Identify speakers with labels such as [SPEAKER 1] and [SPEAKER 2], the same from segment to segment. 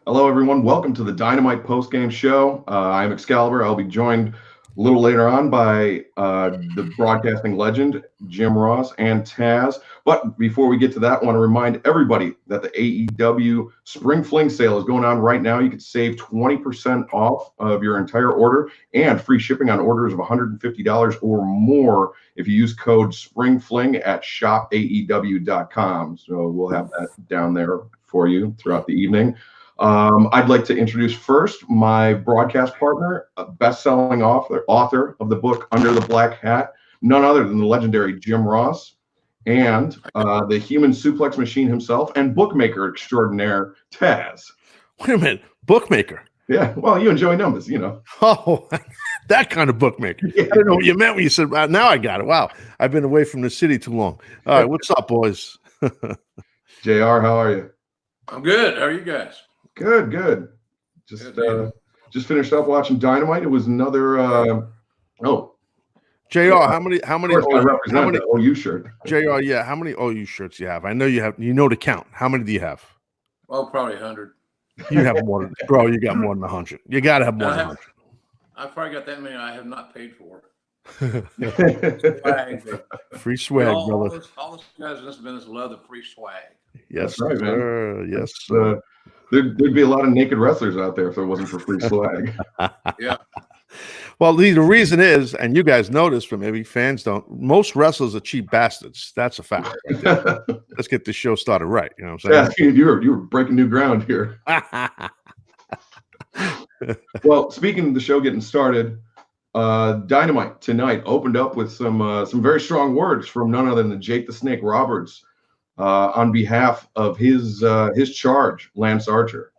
[SPEAKER 1] Hello, everyone. Welcome to the Dynamite post-game show. I'm Excalibur. I'll be joined a little later on by the broadcasting legend, Jim Ross, and Taz. But before we get to that, I want to remind everybody that the AEW Spring Fling sale is going on right now. You can save 20% off of your entire order and free shipping on orders of $150 or more if you use code SPRINGFLING at shopaew.com. So we'll have that down there for you throughout the evening. I'd like to introduce first my broadcast partner, best-selling author of the book Under the Black Hat, none other than the legendary Jim Ross, and the human suplex machine himself and bookmaker extraordinaire, Taz.
[SPEAKER 2] Wait a minute, bookmaker?
[SPEAKER 1] Yeah, well, you enjoy numbers, you know.
[SPEAKER 2] Oh, that kind of bookmaker. Yeah. I don't know what you meant when you said, now I got it. Wow, I've been away from the city too long. All right, what's up, boys?
[SPEAKER 1] JR, how are you?
[SPEAKER 3] I'm good. How are you guys?
[SPEAKER 1] Good. Just finished up watching Dynamite. It was another
[SPEAKER 2] JR, how many
[SPEAKER 1] OU shirt.
[SPEAKER 2] JR, yeah, how many OU shirts you have? I know you have, the count. How many do you have?
[SPEAKER 3] Oh, probably 100.
[SPEAKER 2] You have more than, bro, you got more than 100. You got to have more than 100.
[SPEAKER 3] I've probably got that many I have not paid for.
[SPEAKER 2] Free swag, brother.
[SPEAKER 3] All those guys in this business love the free swag.
[SPEAKER 2] Yes,
[SPEAKER 1] right,
[SPEAKER 2] sir. Man. Yes,
[SPEAKER 1] there'd be a lot of naked wrestlers out there if it wasn't for free swag.
[SPEAKER 3] Yeah.
[SPEAKER 2] Well, the reason is, and you guys notice, but maybe fans don't, most wrestlers are cheap bastards. That's a fact. Right. Let's get this show started right. You know what I'm saying?
[SPEAKER 1] Yeah, you were breaking new ground here. Well, speaking of the show getting started, Dynamite tonight opened up with some very strong words from none other than Jake the Snake Roberts on behalf of his charge, Lance Archer.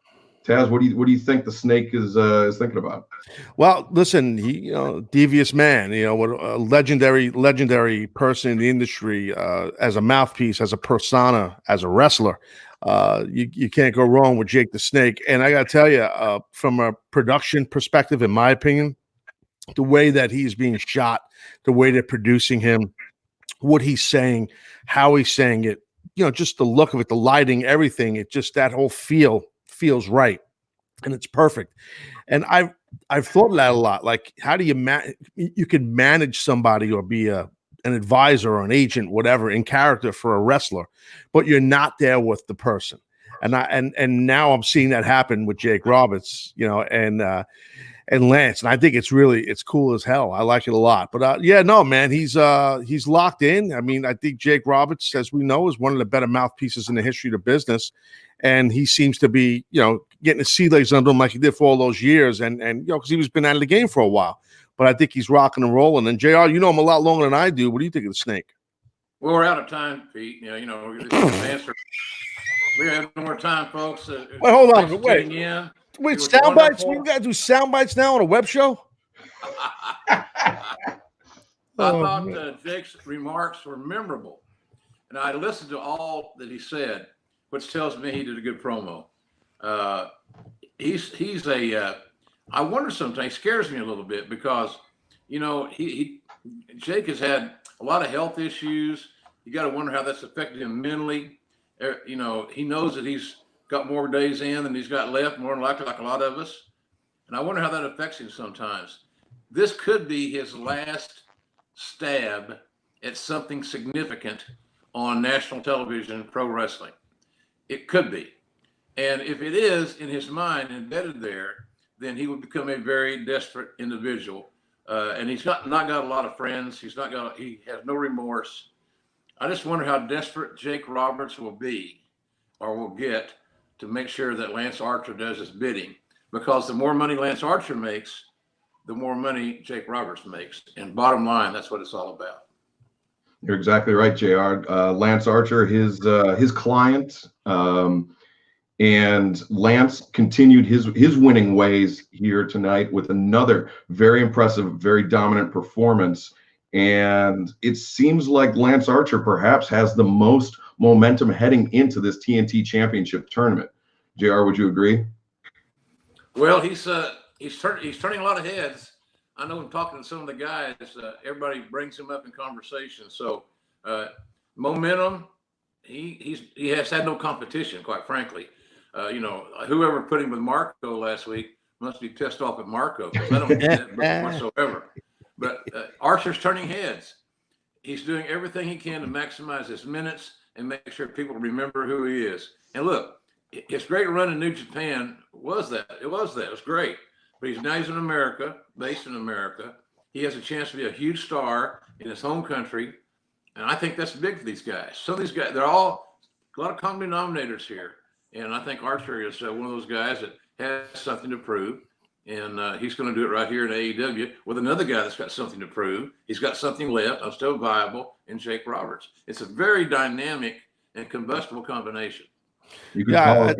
[SPEAKER 1] Taz, what do you think the Snake is thinking about?
[SPEAKER 2] Well, listen, he devious man, what a legendary person in the industry, as a mouthpiece, as a persona, as a wrestler. You can't go wrong with Jake the Snake. And I got to tell you, from a production perspective, in my opinion, the way that he's being shot, the way they're producing him, what he's saying, how he's saying it, just the look of it, the lighting, everything, it just, that whole feels right. And it's perfect. And I've thought of that a lot. Like, how do you can manage somebody or be an advisor or an agent, whatever, in character for a wrestler, but you're not there with the person. And now I'm seeing that happen with Jake Roberts, and Lance, and I think it's cool as hell. I like it a lot. But man, he's locked in. I mean, I think Jake Roberts, as we know, is one of the better mouthpieces in the history of the business, and he seems to be, getting his sea legs under him like he did for all those years, and because he was been out of the game for a while. But I think he's rocking and rolling. And JR, you know him a lot longer than I do. What do you think of the Snake?
[SPEAKER 3] Well, we're out of time, Pete. We have no more time, folks.
[SPEAKER 2] Wait, hold on. Wait, sound bites? We got to do sound bites now on a web show?
[SPEAKER 3] I thought Jake's remarks were memorable. And I listened to all that he said, which tells me he did a good promo. I wonder sometimes, he scares me a little bit because, Jake has had a lot of health issues. You got to wonder how that's affected him mentally. He knows that he's got more days in than he's got left, more than likely, like a lot of us. And I wonder how that affects him sometimes. This could be his last stab at something significant on national television, pro wrestling. It could be. And if it is in his mind embedded there, then he would become a very desperate individual. And he's not got a lot of friends. He has no remorse. I just wonder how desperate Jake Roberts will be or will get to make sure that Lance Archer does his bidding, because the more money Lance Archer makes, the more money Jake Roberts makes. And bottom line, that's what it's all about.
[SPEAKER 1] You're exactly right, JR. Lance Archer, his client, and Lance continued his winning ways here tonight with another very impressive, very dominant performance. And it seems like Lance Archer perhaps has the most momentum heading into this TNT Championship tournament. JR, would you agree?
[SPEAKER 3] Well, he's turning a lot of heads. I know, in talking to some of the guys, everybody brings him up in conversation. So momentum, he has had no competition, quite frankly. Whoever put him with Marco last week must be pissed off at Marco, because I don't get that whatsoever. But Archer's turning heads. He's doing everything he can to maximize his minutes and make sure people remember who he is. And look, his great run in New Japan was that. It was great. But he's in America, based in America. He has a chance to be a huge star in his home country. And I think that's big for these guys. Some of these guys, they're all a lot of common denominators here. And I think Archer is one of those guys that has something to prove. And he's going to do it right here in AEW with another guy that's got something to prove. He's got something left. I'm still viable in Jake Roberts. It's a very dynamic and combustible combination.
[SPEAKER 1] You could call it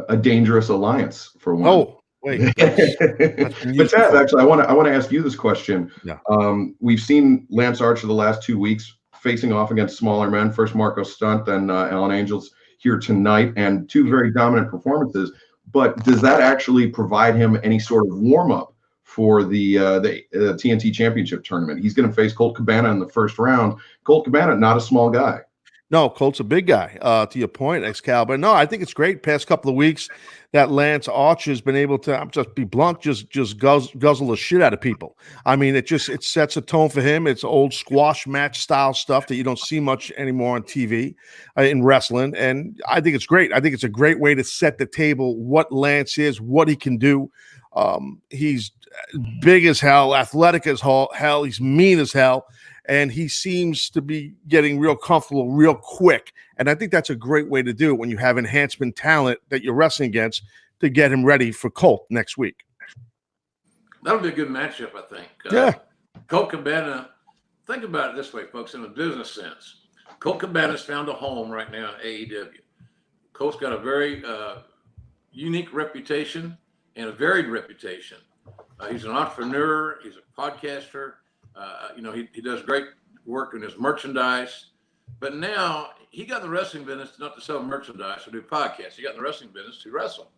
[SPEAKER 1] a dangerous alliance for one.
[SPEAKER 2] Oh, wait. That's
[SPEAKER 1] but Taz, actually, I want to ask you this question.
[SPEAKER 2] Yeah.
[SPEAKER 1] We've seen Lance Archer the last 2 weeks facing off against smaller men. First Marco Stunt, then Alan Angels here tonight, and two very dominant performances. But does that actually provide him any sort of warm-up for the TNT Championship tournament? He's going to face Colt Cabana in the first round. Colt Cabana, not a small guy.
[SPEAKER 2] No, Colt's a big guy, to your point, Excalibur. No, I think it's great. Past couple of weeks that Lance Archer's been able to, I'm just be blunt, just guzzle the shit out of people. I mean, it sets a tone for him. It's old squash match style stuff that you don't see much anymore on TV in wrestling. And I think it's great. I think it's a great way to set the table, what Lance is, what he can do. He's big as hell, athletic as hell. He's mean as hell. And he seems to be getting real comfortable real quick. And I think that's a great way to do it when you have enhancement talent that you're wrestling against to get him ready for Colt next week.
[SPEAKER 3] That'll be a good matchup, I think.
[SPEAKER 2] Yeah.
[SPEAKER 3] Colt Cabana, think about it this way, folks, in a business sense. Colt Cabana's found a home right now in AEW. Colt's got a very unique reputation and a varied reputation. He's an entrepreneur. He's a podcaster. He does great work in his merchandise, but now he got in the wrestling business not to sell merchandise or do podcasts. He got in the wrestling business to wrestle.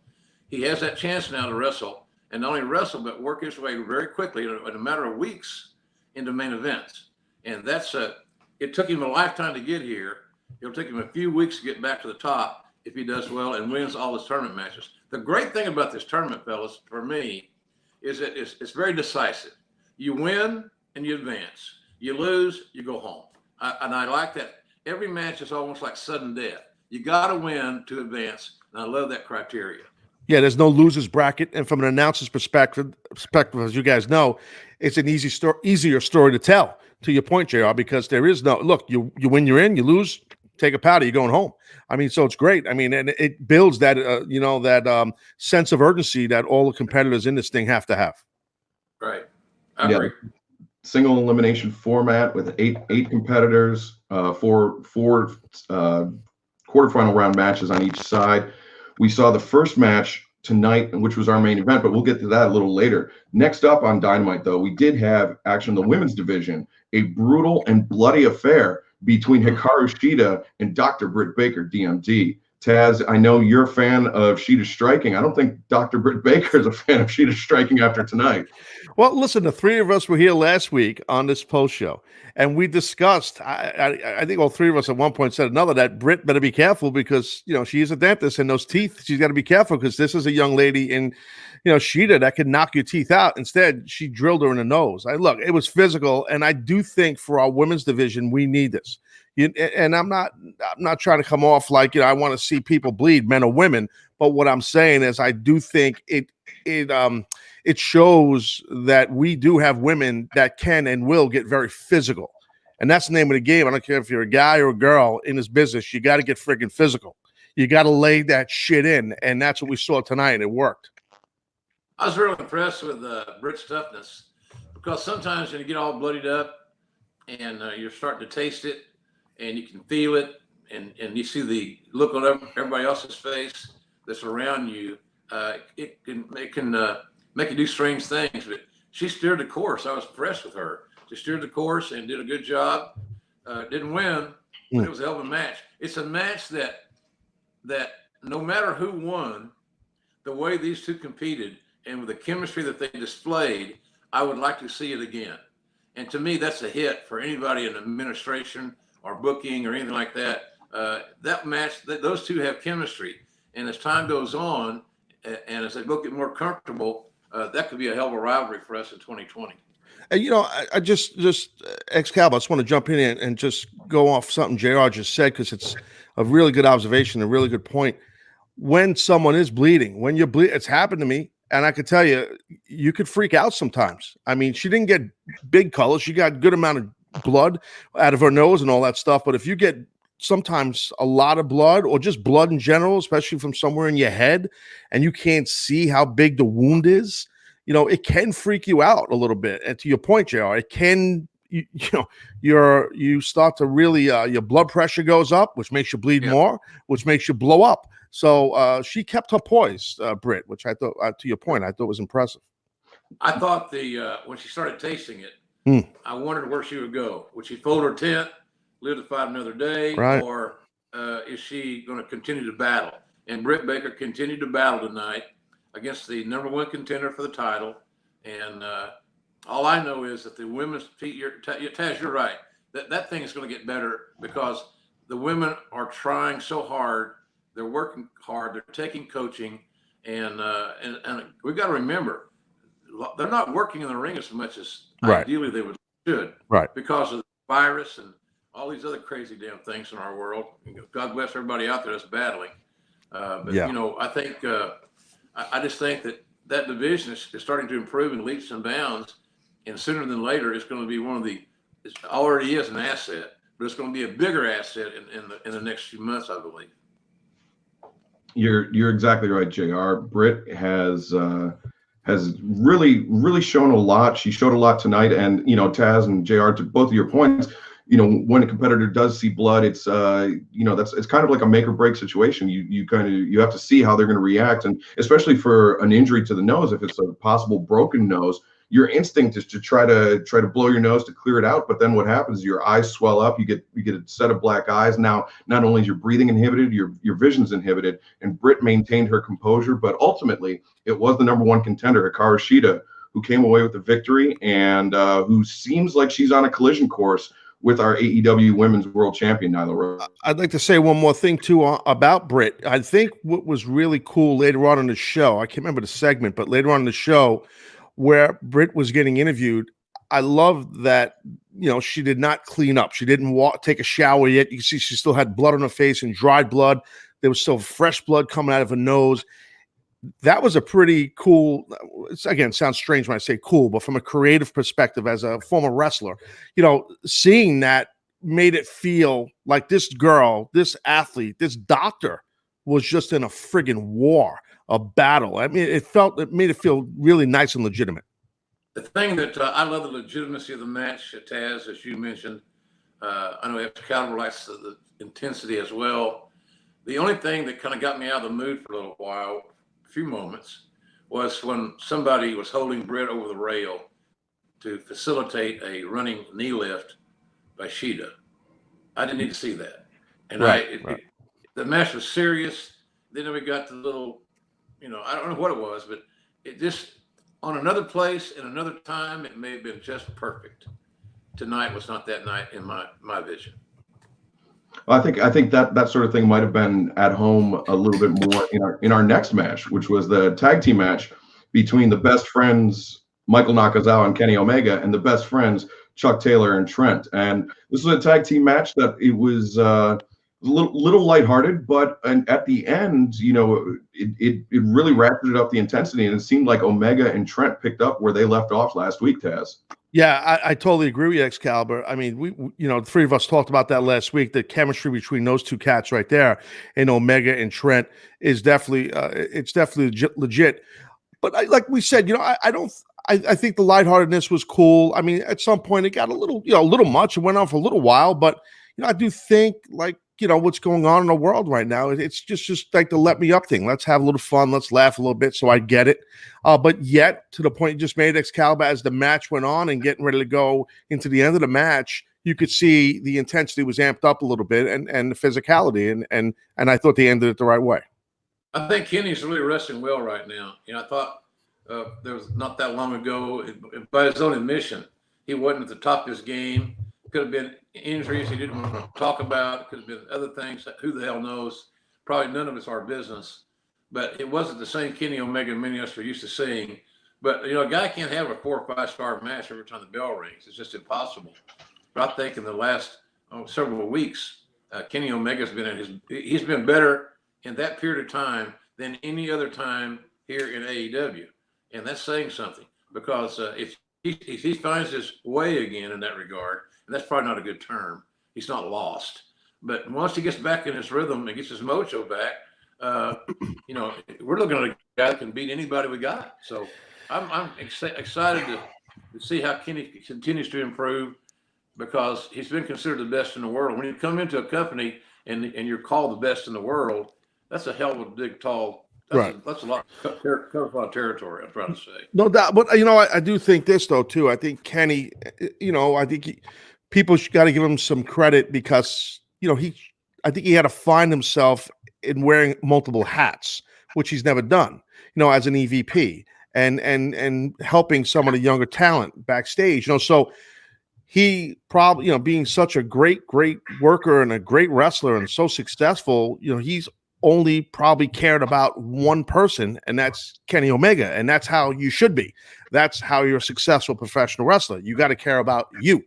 [SPEAKER 3] He has that chance now to wrestle, and not only wrestle, but work his way very quickly in a matter of weeks into main events. And it took him a lifetime to get here. It'll take him a few weeks to get back to the top if he does well and wins all his tournament matches. The great thing about this tournament, fellas, for me, is that it's very decisive. You win and you advance. You lose, you go home. And I like that. Every match is almost like sudden death. You got to win to advance. And I love that criteria.
[SPEAKER 2] Yeah, there's no losers bracket. And from an announcer's perspective, as you guys know, it's an easier story to tell, to your point, JR, because there is no, look, you win, you're in, you lose, take a powder, you're going home. I mean, so it's great. I mean, and it builds that, that sense of urgency that all the competitors in this thing have to have.
[SPEAKER 3] Right. I agree.
[SPEAKER 1] Single elimination format with eight competitors, four quarterfinal round matches on each side. We saw the first match tonight, which was our main event, but we'll get to that a little later. Next up on Dynamite, though, we did have action in the women's division, a brutal and bloody affair between Hikaru Shida and Dr. Britt Baker, DMD. Taz, I know you're a fan of Shida striking. I don't think Dr. Britt Baker is a fan of Shida striking after tonight.
[SPEAKER 2] Well, listen, the three of us were here last week on this post show, and we discussed, I think all three of us at one point said another, that Britt better be careful because, she is a dentist, and those teeth, she's got to be careful because this is a young lady in, Shida that could knock your teeth out. Instead, she drilled her in the nose. Look, it was physical, and I do think for our women's division, we need this. And I'm not trying to come off like, I want to see people bleed, men or women. But what I'm saying is I do think it shows that we do have women that can and will get very physical. And that's the name of the game. I don't care if you're a guy or a girl in this business. You got to get friggin' physical. You got to lay that shit in. And that's what we saw tonight, and it worked.
[SPEAKER 3] I was really impressed with Britt's toughness because sometimes when you get all bloodied up and you're starting to taste it, and you can feel it, and you see the look on everybody else's face that's around you. It can make you do strange things. But she steered the course. I was impressed with her. She steered the course and did a good job. Didn't win, but it was a hell of a match. It's a match that no matter who won, the way these two competed and with the chemistry that they displayed, I would like to see it again. And to me, that's a hit for anybody in administration or booking or anything like that. That match, those two have chemistry. And as time goes on, and as they both get more comfortable, that could be a hell of a rivalry for us in 2020.
[SPEAKER 2] And I just Excalibur, I just want to jump in and just go off something JR just said, because it's a really good observation, a really good point. When someone is bleeding, when you're bleeding, it's happened to me. And I could tell you, you could freak out sometimes. I mean, she didn't get big colors. She got a good amount of blood out of her nose and all that stuff. But if you get sometimes a lot of blood, or just blood in general, especially from somewhere in your head, and you can't see how big the wound is, it can freak you out a little bit. And to your point, JR, it can, you start to really, your blood pressure goes up, which makes you bleed more, which makes you blow up. So she kept her poise, Britt, which I thought, to your point, I thought was impressive.
[SPEAKER 3] I thought when she started tasting it, I wondered where she would go. Would she fold her tent, live to fight another day, or is she going to continue to battle? And Britt Baker continued to battle tonight against the #1 contender for the title. And all I know is that the women's Taz, you're right. That thing is going to get better, because the women are trying so hard. They're working hard. They're taking coaching, and we've got to remember, they're not working in the ring as much as ideally they should, because of the virus and all these other crazy damn things in our world. God bless everybody out there that's battling. I think I just think that division is starting to improve in leaps and bounds, and sooner than later, it's going to be it already is an asset, but it's going to be a bigger asset in the next few months, I believe.
[SPEAKER 1] You're exactly right, JR. Britt has really shown a lot. She showed a lot tonight, and Taz and JR, to both of your points, when a competitor does see blood, it's it's kind of like a make or break situation. You have to see how they're going to react, and especially for an injury to the nose, if it's a possible broken nose, your instinct is to try to blow your nose to clear it out. But then what happens is your eyes swell up. You get a set of black eyes. Now, not only is your breathing inhibited, your vision's inhibited. And Britt maintained her composure, but ultimately it was the #1 contender, Hikaru Shida, who came away with the victory, and who seems like she's on a collision course with our AEW Women's World Champion, Nyla Rose.
[SPEAKER 2] I'd like to say one more thing, too, about Britt. I think what was really cool later on in the show, I can't remember the segment, but later on in the show, where Britt was getting interviewed, I love that, she did not clean up. She didn't take a shower yet. You can see she still had blood on her face and dried blood. There was still fresh blood coming out of her nose. That was a pretty cool, again, sounds strange when I say cool, but from a creative perspective, as a former wrestler, seeing that made it feel like this girl, this athlete, this doctor was just in a friggin' war, a battle. I mean, it made it feel really nice and legitimate.
[SPEAKER 3] The thing that I love the legitimacy of the match, Taz, as you mentioned. I know Excalibur likes the intensity as well. The only thing that kind of got me out of the mood for a little while, a few moments, was when somebody was holding Britt over the rail to facilitate a running knee lift by Shida. I didn't need to see that. And the match was serious. Then we got the little, I don't know what it was, but it just, on another place, in another time, it may have been just perfect. Tonight was not that night in my vision.
[SPEAKER 1] Well, I think that sort of thing might have been at home a little bit more in our next match, which was the tag team match between the best friends Michael Nakazawa and Kenny Omega, and the best friends Chuck Taylor and Trent. And this was a tag team match that it was a little lighthearted, but at the end, it really ratcheted up the intensity, and it seemed like Omega and Trent picked up where they left off last week, Taz.
[SPEAKER 2] Yeah, I totally agree with you, Excalibur. I mean, we the three of us talked about that last week. The chemistry between those two cats right there, and Omega and Trent, is definitely it's definitely legit. But like we said, I think the lightheartedness was cool. I mean, at some point it got a little much. It went on for a little while, but I do think, like, what's going on in the world right now, it's just like the let me up thing. Let's have a little fun. Let's laugh a little bit. So I get it. But yet, to the point you just made, Excalibur, as the match went on and getting ready to go into the end of the match, you could see the intensity was amped up a little bit, and the physicality. And I thought they ended it the right way.
[SPEAKER 3] I think Kenny's really wrestling well right now. I thought there was not that long ago, by his own admission, he wasn't at the top of his game. Could have been injuries he didn't want to talk about. Could have been other things. Who the hell knows? Probably none of it's our business. but it wasn't the same Kenny Omega many of us are used to seeing. But, you know, a guy can't have a 4 or 5 star match every time the bell rings. It's just impossible. But I think in the last several weeks, Kenny Omega's he's been better in that period of time than any other time here in AEW. And that's saying something, because if he finds his way again in that regard, and that's probably not a good term, he's not lost. But once he gets back in his rhythm and gets his mojo back, you know, we're looking at a guy that can beat anybody we got. So I'm excited to see how Kenny continues to improve, because he's been considered the best in the world. When you come into a company and you're called the best in the world, that's a hell of a big, tall. That's a lot of territory, I'm trying to say.
[SPEAKER 2] No doubt. But, you know, I do think this, though, too. I think Kenny, you know, I think people got to give him some credit, because, you know, I think he had to find himself in wearing multiple hats, which he's never done, you know, as an EVP and helping some of the younger talent backstage, you know. So he probably, you know, being such a great worker and a great wrestler and so successful, you know, he's only probably cared about one person, and that's Kenny Omega. And that's how you should be. That's how you're a successful professional wrestler. You got to care about you.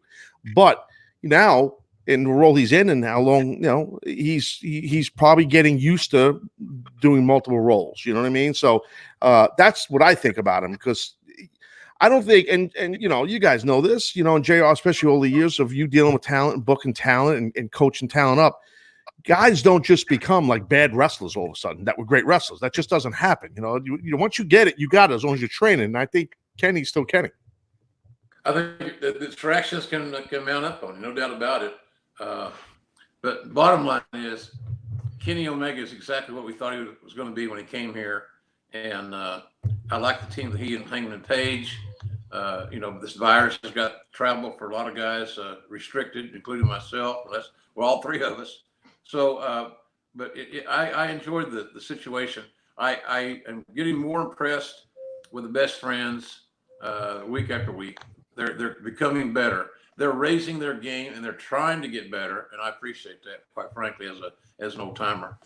[SPEAKER 2] But now, in the role he's in and how long, you know, he's probably getting used to doing multiple roles. You know what I mean? So that's what I think about him, because I don't think, and you know, you guys know this, you know, and JR, especially all the years of you dealing with talent and booking talent and coaching talent up, guys don't just become like bad wrestlers all of a sudden that were great wrestlers. That just doesn't happen. You know, once you get it, you got it, as long as you're training. And I think Kenny's still Kenny.
[SPEAKER 3] I think the distractions can mount up on you, no doubt about it. But bottom line is, Kenny Omega is exactly what we thought he was going to be when he came here. And I like the team that he and Hangman Page. You know, this virus has got travel for a lot of guys restricted, including myself. Well, all 3 of us. So, but I enjoyed the situation. I am getting more impressed with the best friends week after week. They're becoming better. They're raising their game and they're trying to get better, and I appreciate that, quite frankly, as an old timer.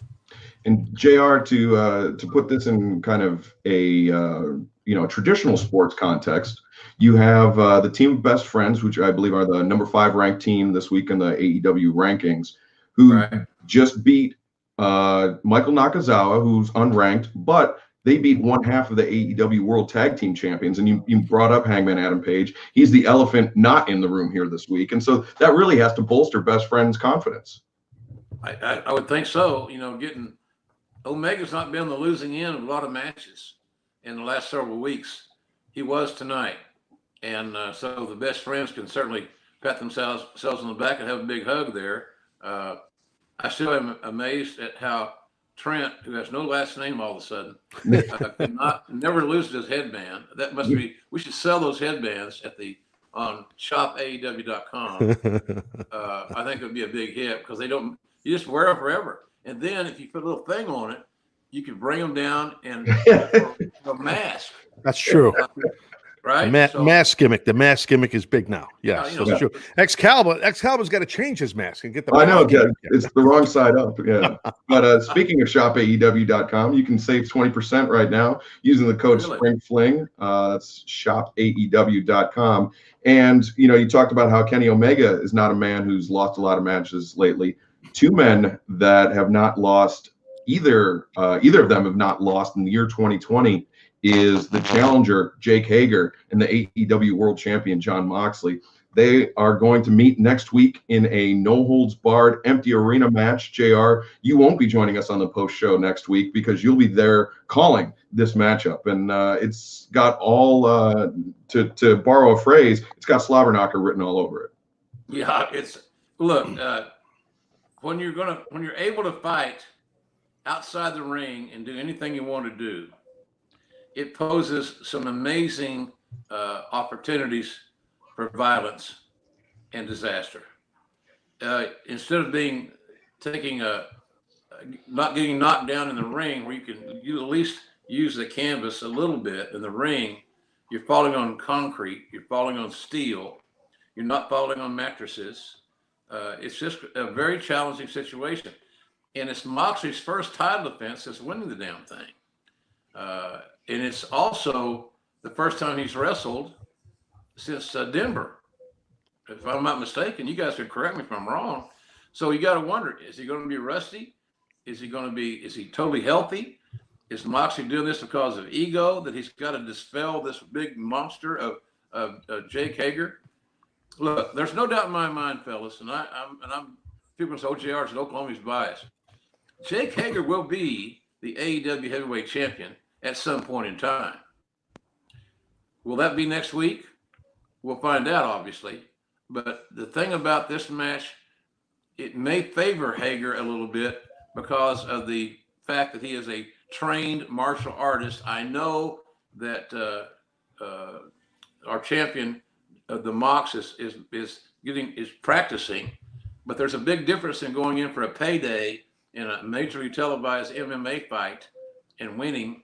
[SPEAKER 1] And JR, to put this in kind of a you know, traditional sports context, you have the team of best friends, which I believe are the number 5 ranked team this week in the AEW rankings, who just beat Michael Nakazawa, who's unranked, but they beat one half of the AEW World Tag Team Champions. And you brought up Hangman Adam Page. He's the elephant not in the room here this week. And so that really has to bolster best friends' confidence.
[SPEAKER 3] I would think so. You know, Omega's not been the losing end of a lot of matches in the last several weeks. He was tonight. And so the best friends can certainly pat themselves on the back and have a big hug there. I still am amazed at how Trent, who has no last name all of a sudden, never loses his headband. That must be, we should sell those headbands on shopaew.com. I think it would be a big hit, because you just wear them forever. And then if you put a little thing on it, you can bring them down and a mask.
[SPEAKER 2] That's true.
[SPEAKER 3] Right?
[SPEAKER 2] Mask gimmick. The mask gimmick is big now. Yes, that's true. Excalibur's got to change his mask and get the.
[SPEAKER 1] I know, it's the wrong side up. Yeah. But speaking of shopaew.com, you can save 20% right now using the code SPRINGFLING. That's shopaew.com. And you know, you talked about how Kenny Omega is not a man who's lost a lot of matches lately. 2 men that have not lost either of them have not lost in the year 2020. Is the challenger Jake Hager and the AEW World Champion Jon Moxley. They are going to meet next week in a no-holds-barred empty arena match. JR, you won't be joining us on the post show next week because you'll be there calling this matchup. And it's got all, to borrow a phrase, it's got Slobberknocker written all over it.
[SPEAKER 3] Yeah, look, when you're able to fight outside the ring and do anything you want to do, it poses some amazing opportunities for violence and disaster. Instead of not getting knocked down in the ring, where you at least use the canvas a little bit in the ring, you're falling on concrete, you're falling on steel, you're not falling on mattresses. It's just a very challenging situation. And it's Moxley's first title defense since winning the damn thing. And it's also the first time he's wrestled since Denver. If I'm not mistaken, you guys can correct me if I'm wrong. So you got to wonder, is he going to be rusty? Is he totally healthy? Is Moxley doing this because of ego, that he's got to dispel this big monster of Jake Hager? Look, there's no doubt in my mind, fellas, and I'm people say OJR is Oklahoma's biased. Jake Hager will be the AEW heavyweight champion at some point in time. Will that be next week? We'll find out, obviously. But the thing about this match, it may favor Hager a little bit because of the fact that he is a trained martial artist. I know that our champion, the Mox, is practicing, but there's a big difference in going in for a payday in a majorly televised MMA fight and winning,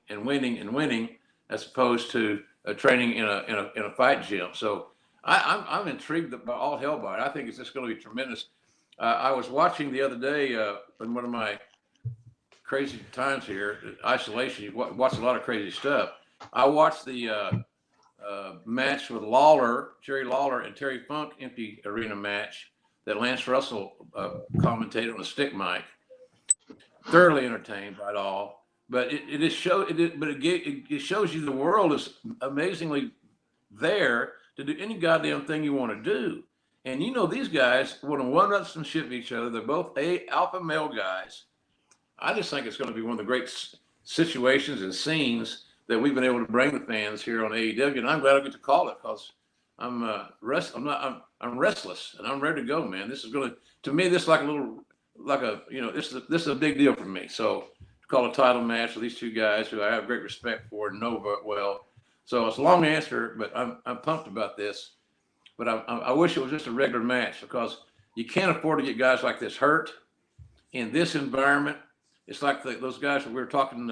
[SPEAKER 3] as opposed to training in a fight gym. So I'm intrigued by all hell by it. I think it's just going to be tremendous. I was watching the other day in one of my crazy times here, isolation. You watch a lot of crazy stuff. I watched the match with Jerry Lawler and Terry Funk empty arena match that Lance Russell commentated on a stick mic. Thoroughly entertained by it all, but it shows you the world is amazingly there to do any goddamn thing you want to do. And these guys want to one-upsmanship each other. They're both alpha male guys. I just think it's going to be one of the great situations and scenes that we've been able to bring the fans here on AEW, and I'm glad I get to call it because I'm restless and I'm ready to go, man. This is going to me, this is like this is a big deal for me. So to call a title match with these two guys who I have great respect for and know well. So it's a long answer, but I'm pumped about this. But I wish it was just a regular match because you can't afford to get guys like this hurt in this environment. It's like those guys that we were talking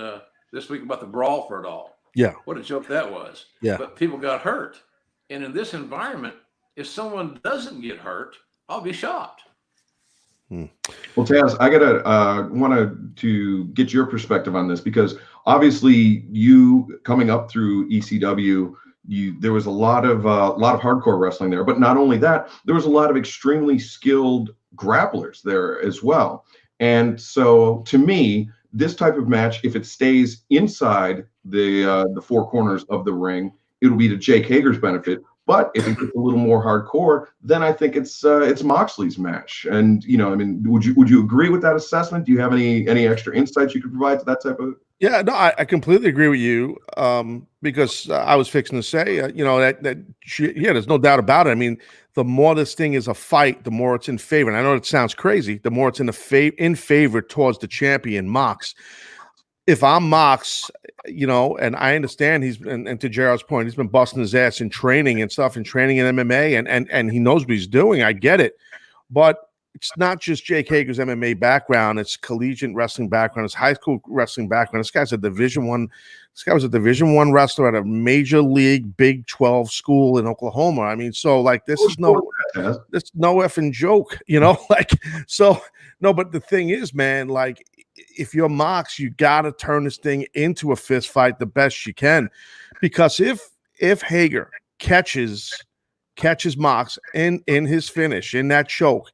[SPEAKER 3] this week about the brawl for it all.
[SPEAKER 2] Yeah.
[SPEAKER 3] What a joke that was.
[SPEAKER 2] Yeah.
[SPEAKER 3] But people got hurt. And in this environment, if someone doesn't get hurt, I'll be shocked.
[SPEAKER 1] Well, Taz, I wanted to get your perspective on this because obviously you coming up through ECW, there was a lot of hardcore wrestling there, but not only that, there was a lot of extremely skilled grapplers there as well. And so to me, this type of match, if it stays inside the four corners of the ring, it'll be to Jake Hager's benefit. But if it gets a little more hardcore, then I think it's Moxley's match. And would you agree with that assessment? Do you have any extra insights you could provide to that type of?
[SPEAKER 2] Yeah, no, I completely agree with you because I was fixing to say, there's no doubt about it. I mean, the more this thing is a fight, the more it's in favor. And I know it sounds crazy. The more it's in favor towards the champion, Mox. If I'm Mox, and I understand and to Gerald's point, he's been busting his ass in training and stuff, and training in MMA, and he knows what he's doing. I get it, but it's not just Jake Hager's MMA background; it's collegiate wrestling background, it's high school wrestling background. This guy's a Division I. This guy was a Division I wrestler at a major league Big 12 school in Oklahoma. I mean, so this is no effing joke, But the thing is, man, if you're Mox, you got to turn this thing into a fist fight the best you can, because if Hager catches Mox in his finish, in that choke,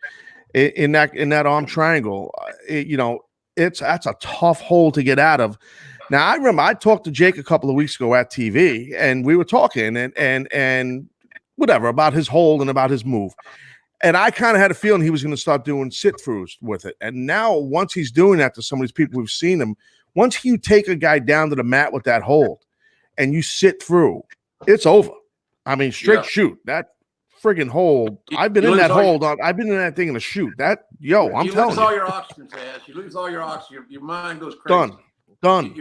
[SPEAKER 2] in that arm triangle, that's a tough hole to get out of. Now I remember I talked to Jake a couple of weeks ago at TV, and we were talking and whatever about his hold and about his move. And I kind of had a feeling he was going to start doing sit-throughs with it. And now, once he's doing that to some of these people who've seen him, once you take a guy down to the mat with that hold and you sit through, it's over. I mean, shoot. That friggin' hold. I've been in that hold. I've been in that thing in a shoot. I'm telling you. You lose
[SPEAKER 3] all your oxygen, Taz. You lose all your oxygen. Your mind goes crazy.
[SPEAKER 2] Done.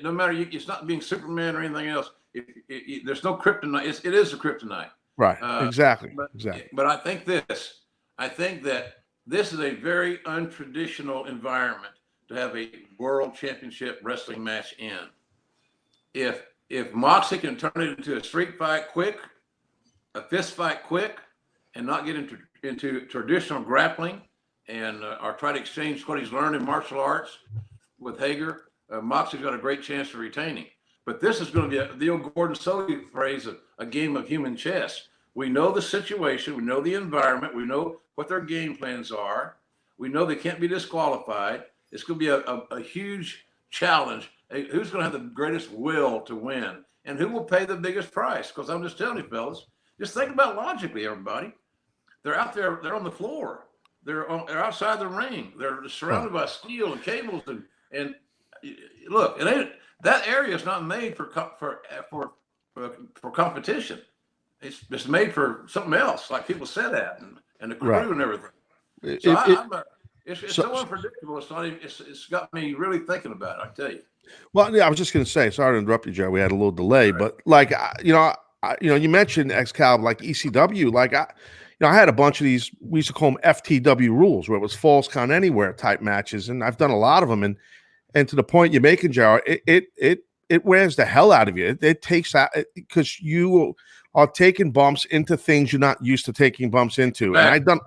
[SPEAKER 3] No matter, it's not being Superman or anything else. There's no kryptonite. It is a kryptonite.
[SPEAKER 2] Right. Exactly.
[SPEAKER 3] But I think that this is a very untraditional environment to have a world championship wrestling match in. If Moxley can turn it into a street fight quick, a fist fight quick, and not get into traditional grappling and or try to exchange what he's learned in martial arts with Hager, Moxley's got a great chance of retaining. But this is going to be the old Gordon Solie phrase of a game of human chess. We know the situation. We know the environment. We know what their game plans are. We know they can't be disqualified. It's going to be a huge challenge. Who's going to have the greatest will to win? And who will pay the biggest price? Because I'm just telling you, fellas, just think about logically, everybody. They're out there. They're on the floor. They're outside the ring. They're surrounded by steel and cables. And look, that area is not made for competition. It's made for something else, like people said that, and the crew and everything. It's so unpredictable. It's got me really thinking about it. I tell you.
[SPEAKER 2] Well, yeah, I was just going to say. Sorry to interrupt you, Joe. We had a little delay, but like you mentioned Excalibur, like ECW, like I had a bunch of these. We used to call them FTW rules, where it was Falls Count Anywhere type matches, and I've done a lot of them. And to the point you're making, Joe, it wears the hell out of you. It takes out because you are taking bumps into things you're not used to taking bumps into. Right. And I've done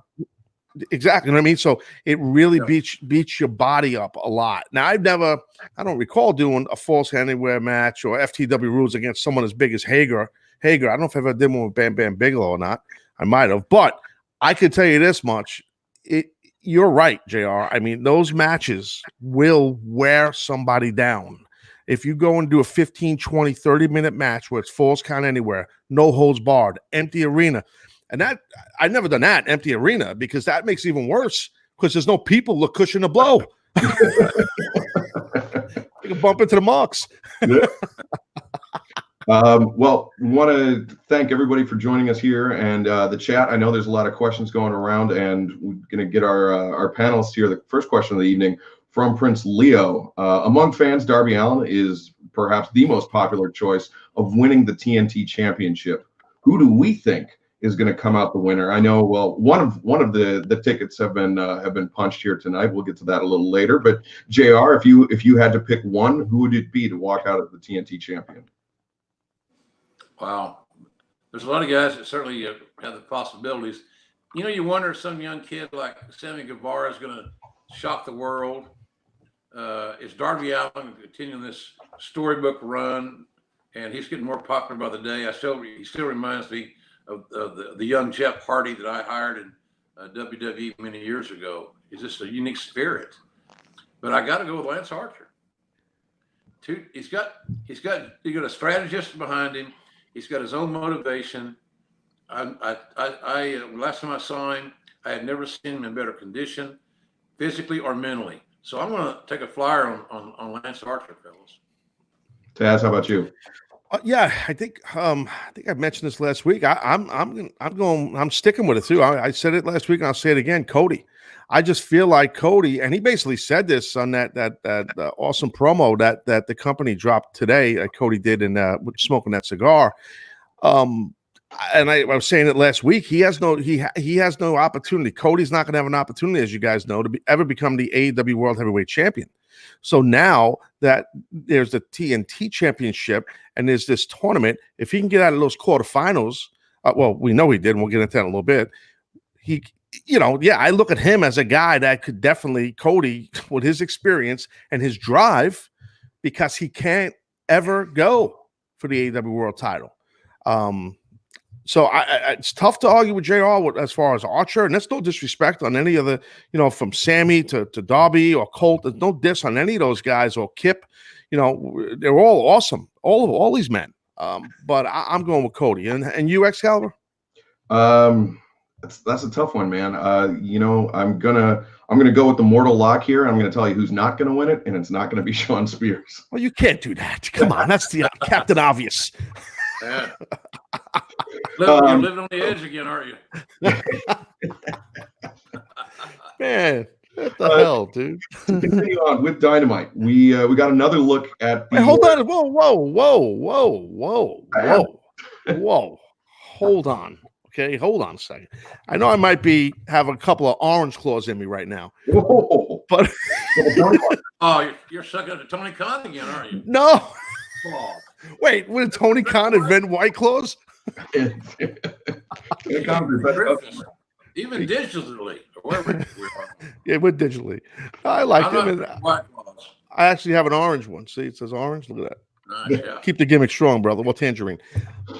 [SPEAKER 2] exactly what I mean. So it really beats your body up a lot. Now I don't recall doing a Falls Anywhere match or FTW rules against someone as big as Hager. I don't know if I ever did one with Bam Bam Bigelow or not. I might have, but I could tell you this much. You're right, JR. I mean, those matches will wear somebody down. If you go and do a 15, 20, 30-minute match where it's Falls Count Anywhere, no holds barred, empty arena, and that I've never done that, empty arena, because that makes it even worse because there's no people to cushion the blow. You can bump into the marks.
[SPEAKER 1] Well, we want to thank everybody for joining us here and the chat. I know there's a lot of questions going around, and we're going to get our panelists here. The first question of the evening from Prince Leo. Among fans, Darby Allin is perhaps the most popular choice of winning the TNT Championship. Who do we think is going to come out the winner? I know, well, one of the tickets have been punched here tonight. We'll get to that a little later. But JR, if you had to pick one, who would it be to walk out as the TNT champion?
[SPEAKER 3] Wow. There's a lot of guys that certainly have the possibilities. You know, you wonder if some young kid like Sammy Guevara is going to shock the world. Is Darby Allin continuing this storybook run? And he's getting more popular by the day. He still reminds me of the young Jeff Hardy that I hired in WWE many years ago. He's just a unique spirit. But I got to go with Lance Archer. He's got a strategist behind him. He's got his own motivation. Last time I saw him, I had never seen him in better condition, physically or mentally. So I'm going to take a flyer on Lance Archer, fellas.
[SPEAKER 1] Taz, how about you?
[SPEAKER 2] Yeah, I think I mentioned this last week. I'm sticking with it too. I said it last week and I'll say it again. Cody. I just feel like Cody, and he basically said this on that awesome promo that the company dropped today. Cody did in smoking that cigar. And I was saying it last week. He has no opportunity. Cody's not going to have an opportunity, as you guys know, to ever become the AEW World Heavyweight Champion. So now that there's the TNT Championship and there's this tournament, if he can get out of those quarterfinals, well, we know he did, and we'll get into that in a little bit. I look at him as a guy that could definitely, Cody, with his experience and his drive, because he can't ever go for the AEW World title. So it's tough to argue with JR as far as Archer, and that's no disrespect on any of the, from Sammy to Darby or Colt. There's no diss on any of those guys or Kip. They're all awesome, all these men. But I'm going with Cody. And you, Excalibur?
[SPEAKER 1] That's a tough one, man. I'm gonna go with the mortal lock here. I'm gonna tell you who's not gonna win it, and it's not gonna be Shawn Spears.
[SPEAKER 2] Well, you can't do that. Come on, that's the Captain Obvious.
[SPEAKER 3] Yeah. You're living on the edge again, aren't you?
[SPEAKER 2] Man, what the hell, dude?
[SPEAKER 1] To continue on with Dynamite, we got another look at.
[SPEAKER 2] Hold on! Whoa! Hold on. Okay, hold on a second. I know I might have a couple of orange claws in me right now.
[SPEAKER 1] Whoa.
[SPEAKER 2] But
[SPEAKER 3] you're sucking to Tony Khan again, aren't you?
[SPEAKER 2] No. Wait, would Tony Khan invent White Claws?
[SPEAKER 3] Even digitally, or wherever we are.
[SPEAKER 2] Yeah, with digitally. I like him.
[SPEAKER 3] White Claws.
[SPEAKER 2] I actually have an orange one. See, it says orange. Look at that.
[SPEAKER 3] Nice, yeah.
[SPEAKER 2] Keep the gimmick strong, brother. Well, tangerine.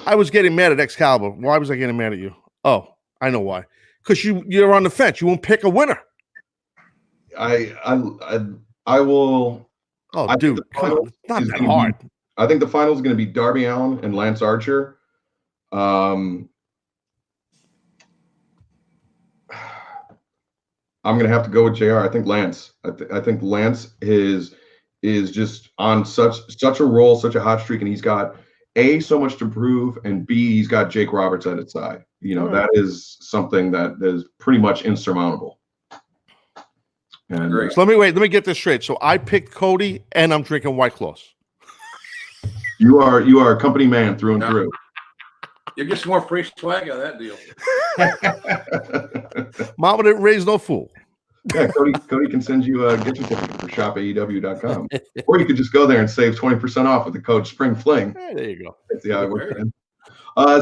[SPEAKER 2] I was getting mad at Excalibur. Why was I getting mad at you? Oh, I know why. Because you're on the fence. You won't pick a winner.
[SPEAKER 1] I will.
[SPEAKER 2] Oh, dude, come on. It's not that hard.
[SPEAKER 1] I think the final is going to be Darby Allin and Lance Archer. I'm going to have to go with JR. I think Lance. I think Lance is just on such a roll, such a hot streak, and he's got A, so much to prove, and B, he's got Jake Roberts at his side. You know, that is something that is pretty much insurmountable. And,
[SPEAKER 2] so let me get this straight. So I picked Cody, and I'm drinking White Claws.
[SPEAKER 1] You are a company man through and through.
[SPEAKER 3] You get some more free swag out of that deal.
[SPEAKER 2] Mama didn't raise no fool.
[SPEAKER 1] Yeah, Cody can send you a gift certificate for shopaew.com. Or you could just go there and save 20% off with the code Spring Fling.
[SPEAKER 2] Hey, there you go.
[SPEAKER 1] See how it works.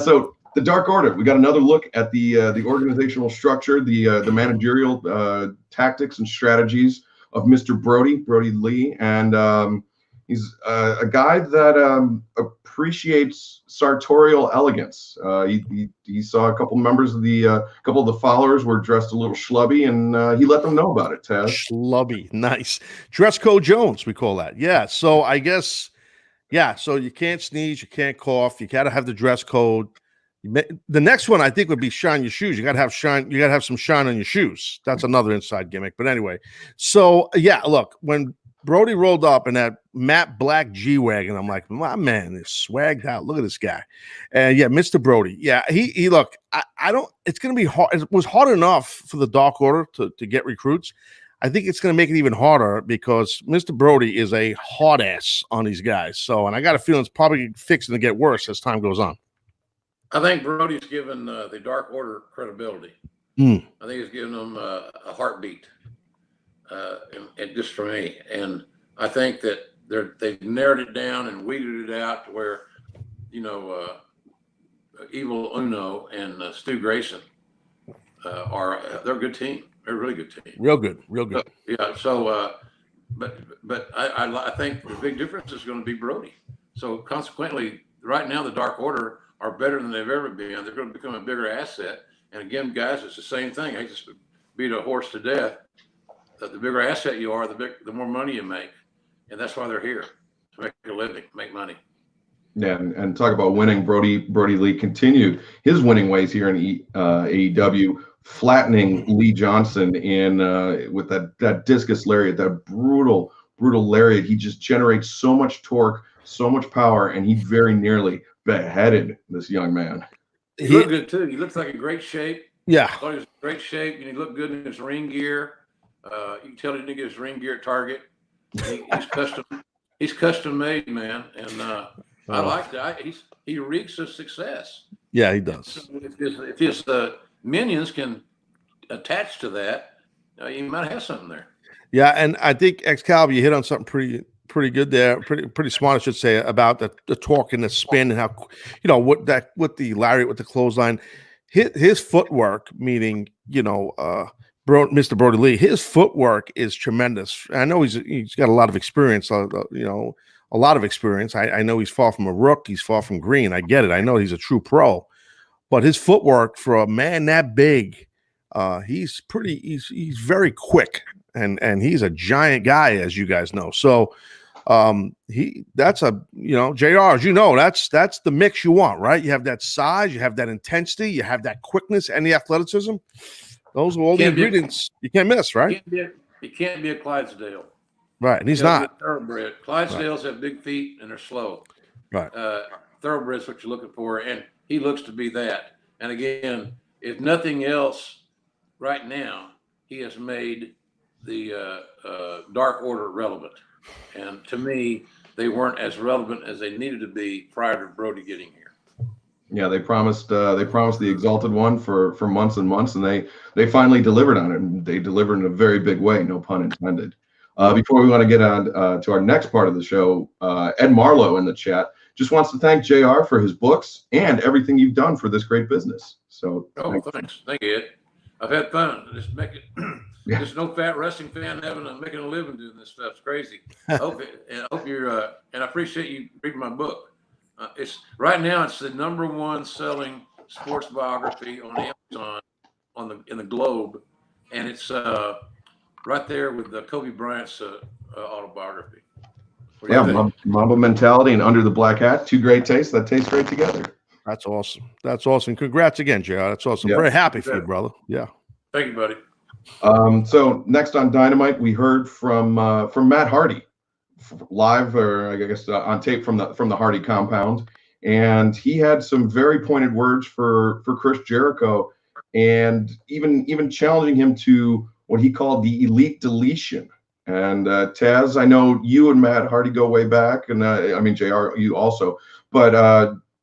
[SPEAKER 1] So the Dark Order, we got another look at the organizational structure, the managerial tactics and strategies of Mr. Brodie Lee, and he's a guy that appreciates sartorial elegance. He saw a couple members of couple of the followers were dressed a little schlubby, and he let them know about it. Taz.
[SPEAKER 2] Schlubby, nice. Dress code Jones, we call that. Yeah. So I guess, yeah. So you can't sneeze, you can't cough, you got to have the dress code. The next one I think would be shine your shoes. You got to have shine. You got to have some shine on your shoes. That's another inside gimmick. But anyway, so yeah, look, when Brodie rolled up in that matte black G-Wagon, I'm like, my man is swagged out. Look at this guy. And yeah, Mr. Brodie. Yeah, he look, I don't, it's going to be hard. It was hard enough for the Dark Order to get recruits. I think it's going to make it even harder because Mr. Brodie is a hard ass on these guys. So, and I got a feeling it's probably fixing to get worse as time goes on.
[SPEAKER 3] I think Brodie's given the Dark Order credibility.
[SPEAKER 2] I
[SPEAKER 3] think he's given them a heartbeat. And just for me, and I think that they've narrowed it down and weeded it out to where, you know, Evil Uno and Stu Grayson they're a good team. They're a really good team.
[SPEAKER 2] Real good.
[SPEAKER 3] Yeah. So, but I think the big difference is going to be Brodie. So consequently, right now the Dark Order are better than they've ever been. They're going to become a bigger asset. And again, guys, it's the same thing. I just beat a horse to death. The bigger asset you are, the more money you make, and that's why they're here, to make a living, make money.
[SPEAKER 1] Yeah, and talk about winning. Brodie Lee continued his winning ways here in AEW, flattening Lee Johnson in with that discus lariat, that brutal lariat. He just generates so much torque, so much power, and he very nearly beheaded this young man.
[SPEAKER 3] He looked good too. He looks like in great shape.
[SPEAKER 2] Yeah,
[SPEAKER 3] I thought he was in great shape, and he looked good in his ring gear. You can tell he didn't get his ring gear at Target. He's custom made, man, and I like that. He reeks of success.
[SPEAKER 2] Yeah, he does.
[SPEAKER 3] So if his minions can attach to that, you might have something there.
[SPEAKER 2] Yeah, and I think Excalibur, you hit on something pretty good there, pretty smart, I should say, about the torque and the spin and how, you know, with the lariat, with the clothesline, his footwork, meaning, you know, Mr. Brodie Lee, his footwork is tremendous. I know he's got a lot of experience, you know, a lot of experience. I know he's far from a rook. He's far from green. I get it. I know he's a true pro, but his footwork for a man that big, he's very quick, and he's a giant guy, as you guys know. So that's a, you know, JR, as you know, that's the mix you want, right? You have that size, you have that intensity, you have that quickness and the athleticism. Those are all the ingredients you can't miss, right?
[SPEAKER 3] You can't be a Clydesdale.
[SPEAKER 2] Right, and he's not.
[SPEAKER 3] Thoroughbred. Clydesdales have big feet and they're slow.
[SPEAKER 2] Right.
[SPEAKER 3] Thoroughbred's what you're looking for, and he looks to be that. And again, if nothing else, right now, he has made the Dark Order relevant. And to me, they weren't as relevant as they needed to be prior to Brodie getting here.
[SPEAKER 1] Yeah, they promised the Exalted One for months and months, and they finally delivered on it. And they delivered in a very big way, no pun intended. Before we want to get on to our next part of the show, Ed Marlowe in the chat just wants to thank JR for his books and everything you've done for this great business. So
[SPEAKER 3] thanks. Thank you, Ed. I've had fun. Just make it.
[SPEAKER 1] Yeah.
[SPEAKER 3] Just no fat wrestling fan making a living doing this stuff. It's crazy. I hope you're and I appreciate you reading my book. It's right now. It's the #1 selling sports biography on Amazon in the globe, and it's right there with Kobe Bryant's autobiography.
[SPEAKER 1] Yeah, Mamba Mentality and Under the Black Hat, two great tastes that taste great together.
[SPEAKER 2] That's awesome. That's awesome. Congrats again, JR. That's awesome.
[SPEAKER 1] Yeah.
[SPEAKER 2] Very happy for you, brother. Yeah.
[SPEAKER 3] Thank you, buddy.
[SPEAKER 1] So next on Dynamite, we heard from Matt Hardy live, or I guess on tape from the Hardy compound, and he had some very pointed words for Chris Jericho, and even challenging him to what he called the elite deletion. And Taz, I know you and Matt Hardy go way back, and I mean JR, you also, but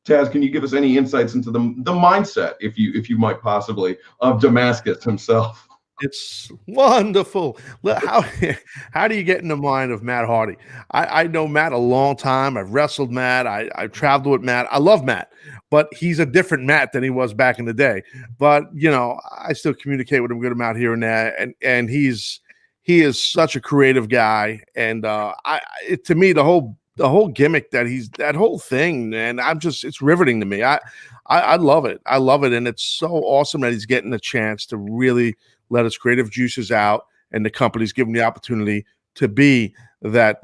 [SPEAKER 1] Taz, can you give us any insights into the mindset, if you might possibly, of Damascus himself?
[SPEAKER 2] It's wonderful. How do you get in the mind of Matt Hardy? I know Matt a long time. I've wrestled Matt. I've traveled with Matt. I love Matt, but he's a different Matt than he was back in the day. But I still communicate with him good amount here and there, and he is such a creative guy. And to me, the whole gimmick that whole thing, man, it's riveting to me. I love it. I love it, and it's so awesome that he's getting a chance to really let his creative juices out, and the company's given the opportunity to be that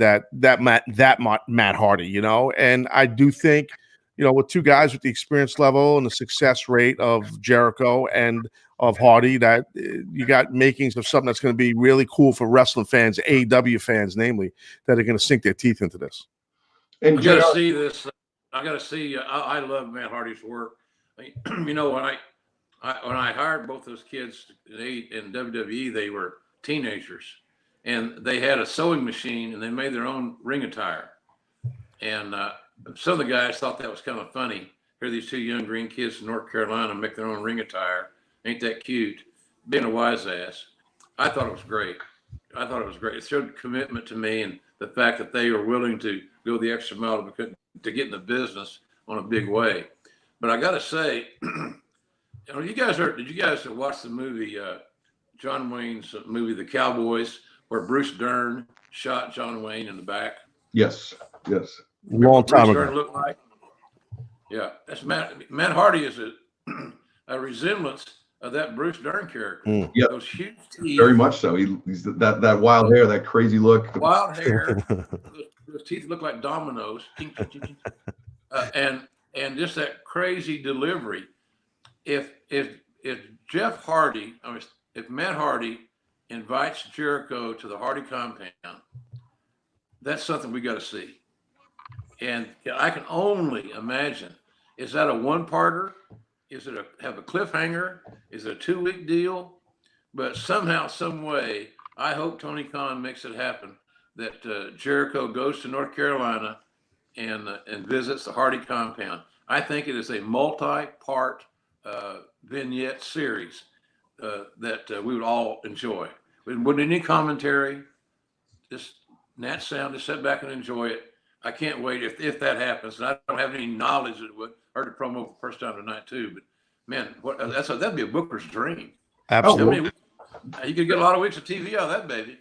[SPEAKER 2] Matt Hardy, And I do think, with two guys with the experience level and the success rate of Jericho and of Hardy, that you got makings of something that's going to be really cool for wrestling fans, AEW fans, namely, that are going to sink their teeth into this.
[SPEAKER 3] And I got to see this. I got to see. I love Matt Hardy's work. When I hired both those kids in WWE, they were teenagers, and they had a sewing machine, and they made their own ring attire. And some of the guys thought that was kind of funny. Here, these two young green kids from North Carolina make their own ring attire. Ain't that cute? Being a wise ass. I thought it was great. It showed commitment to me, and the fact that they were willing to go the extra mile to get in the business on a big way. But I got to say, did you guys watch the movie, John Wayne's movie, The Cowboys, where Bruce Dern shot John Wayne in the back?
[SPEAKER 1] Yes.
[SPEAKER 2] Long time ago.
[SPEAKER 3] Bruce Dern looked like? Yeah, that's Matt Hardy is a resemblance of that Bruce Dern character.
[SPEAKER 1] Yeah,
[SPEAKER 3] those huge teeth.
[SPEAKER 1] Very much so. He's that wild hair, that crazy look.
[SPEAKER 3] Wild hair. Those teeth look like dominoes. And just that crazy delivery. If Jeff Hardy, if Matt Hardy invites Jericho to the Hardy compound, that's something we got to see. And I can only imagine, is that a one-parter? Is it have a cliffhanger? Is it a 2-week deal? But somehow, some way, I hope Tony Khan makes it happen that Jericho goes to North Carolina and visits the Hardy compound. I think it is a multi-part vignette series that we would all enjoy. Wouldn't any commentary, just Nat Sound, just sit back and enjoy it. I can't wait if that happens. And I don't have any knowledge that it would. Heard the promo for the first time tonight too, but man, that'd be a booker's dream.
[SPEAKER 2] Absolutely.
[SPEAKER 3] You could get a lot of weeks of TV out of that, baby.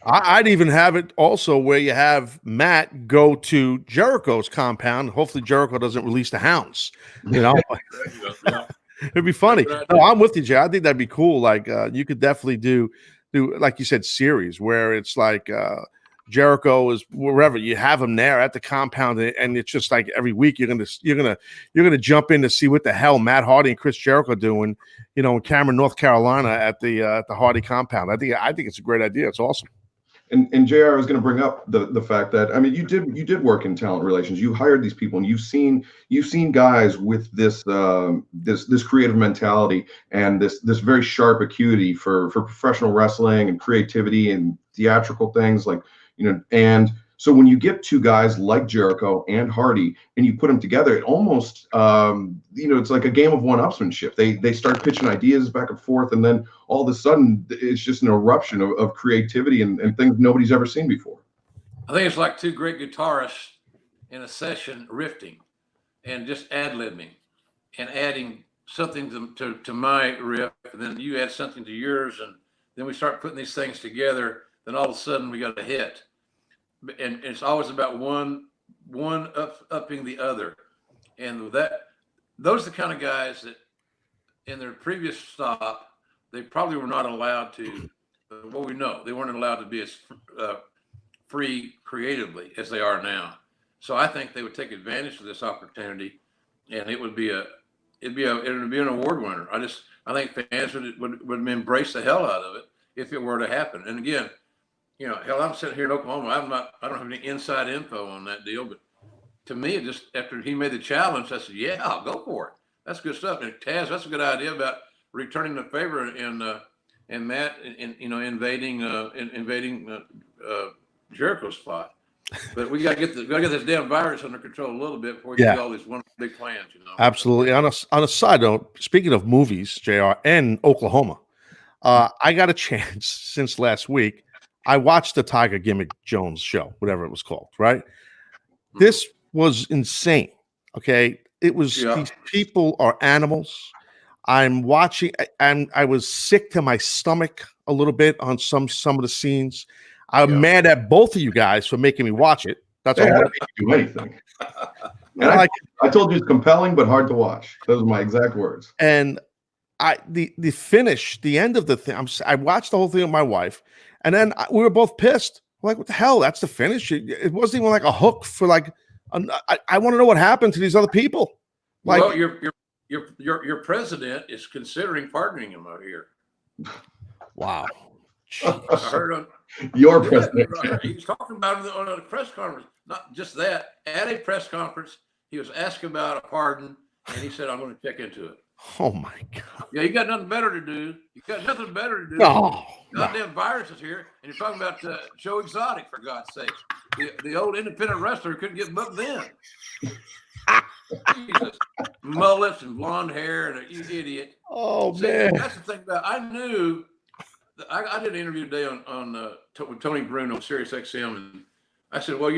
[SPEAKER 2] I'd even have it also where you have Matt go to Jericho's compound. Hopefully Jericho doesn't release the hounds. Yeah. It'd be funny. No, I'm with you, Jay. I think that'd be cool. Like you could definitely do like you said, series where it's like Jericho is wherever you have him there at the compound, and it's just like every week you're gonna jump in to see what the hell Matt Hardy and Chris Jericho doing, in Cameron, North Carolina at the Hardy compound. I think it's a great idea. It's awesome.
[SPEAKER 1] And JR, I was going to bring up the fact that, I mean, you did work in talent relations. You hired these people, and you've seen guys with this this creative mentality and this very sharp acuity for professional wrestling and creativity and theatrical things, like, and so when you get two guys like Jericho and Hardy and you put them together, it almost it's like a game of one-upsmanship. They start pitching ideas back and forth, and then all of a sudden it's just an eruption of creativity and things nobody's ever seen before.
[SPEAKER 3] I think it's like two great guitarists in a session riffing and just ad-libbing and adding something to my riff, and then you add something to yours, and then we start putting these things together. Then all of a sudden we got a hit, and it's always about one upping the other, and those are the kind of guys that in their previous stop they probably were not allowed to. Well, we know they weren't allowed to be as free creatively as they are now. So I think they would take advantage of this opportunity, and it would be an award winner. I think fans would embrace the hell out of it if it were to happen. And again, hell, I'm sitting here in Oklahoma. I don't have any inside info on that deal, but to me, it just after he made the challenge, I said, yeah, I'll go for it. That's good stuff. And Taz, that's a good idea about returning the favor and Matt, invading Jericho's spot. But we got to get this damn virus under control a little bit before we get all these wonderful big plans.
[SPEAKER 2] Absolutely. On a side note, speaking of movies, JR, and Oklahoma, I got a chance since last week. I watched the Tiger Gimmick Jones show, whatever it was called. Right. This was insane. Okay, it was. These people are animals. I'm watching, and I was sick to my stomach a little bit on some of the scenes. I'm mad at both of you guys for making me watch it. That's all. I didn't
[SPEAKER 1] do anything. I told you it's compelling but hard to watch. Those are my exact words.
[SPEAKER 2] And the finish, the end of the thing. I watched the whole thing with my wife, and then we were both pissed. Like, what the hell? That's the finish. It wasn't even like a hook for like. I want to know what happened to these other people. Like,
[SPEAKER 3] well, your president is considering pardoning him out here.
[SPEAKER 2] Wow.
[SPEAKER 3] I heard on
[SPEAKER 1] your president.
[SPEAKER 3] He was talking about it on a press conference. Not just that. At a press conference, he was asked about a pardon, and he said, "I'm going to check into it."
[SPEAKER 2] Oh my God.
[SPEAKER 3] Yeah, you got nothing better to do. You got nothing better to do.
[SPEAKER 2] No.
[SPEAKER 3] Goddamn virus is here, and you're talking about Joe Exotic, for God's sake. The old independent wrestler who couldn't get booked then. Jesus. Mullets and blonde hair and you idiot.
[SPEAKER 2] Oh, man.
[SPEAKER 3] That's the thing about I knew that I did an interview today with Tony Bruno on Sirius XM, and I said, well,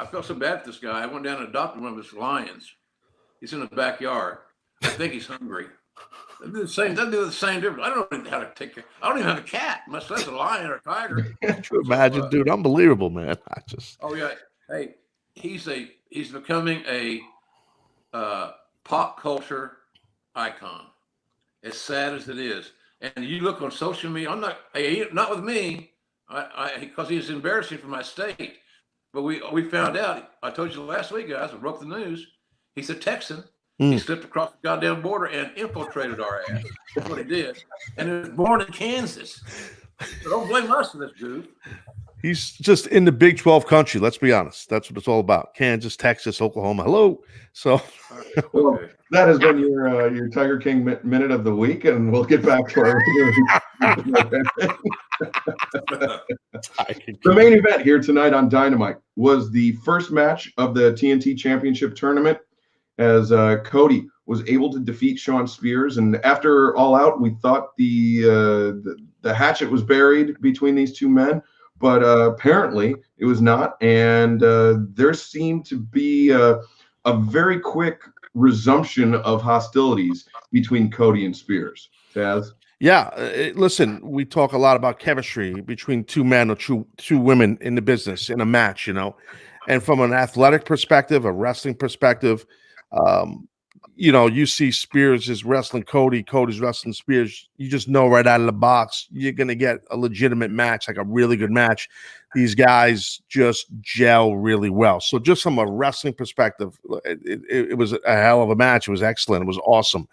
[SPEAKER 3] I felt so bad for this guy. I went down and adopted one of his lions. He's in the backyard. I think he's hungry. They do the same difference. I don't even know how to take care. I don't even have a cat, much less a lion or a tiger.
[SPEAKER 2] Can't you imagine, dude? Unbelievable, man.
[SPEAKER 3] Oh yeah. Hey, he's becoming a pop culture icon. As sad as it is, and you look on social media. I'm not. Hey, not with me. Because he's embarrassing for my state. But we found out. I told you last week, guys. I broke the news. He's a Texan. He slipped across the goddamn border and infiltrated our ass. That's what he did. And he was born in Kansas. So don't blame us for this goof.
[SPEAKER 2] He's just in the Big 12 country. Let's be honest. That's what it's all about. Kansas, Texas, Oklahoma. Hello. So,
[SPEAKER 1] well, that has been your Tiger King minute of the week, and we'll get back to our. The main event here tonight on Dynamite was the first match of the TNT Championship tournament, as Cody was able to defeat Shawn Spears. And after All Out, we thought the hatchet was buried between these two men, but apparently it was not. And there seemed to be a very quick resumption of hostilities between Cody and Spears. Taz?
[SPEAKER 2] Yeah, listen, we talk a lot about chemistry between two men or two women in the business, in a match, and from an athletic perspective, a wrestling perspective, you see Spears is wrestling Cody, Cody's wrestling Spears. You just know right out of the box, you're going to get a legitimate match, like a really good match. These guys just gel really well. So just from a wrestling perspective, it was a hell of a match. It was excellent. It was awesome.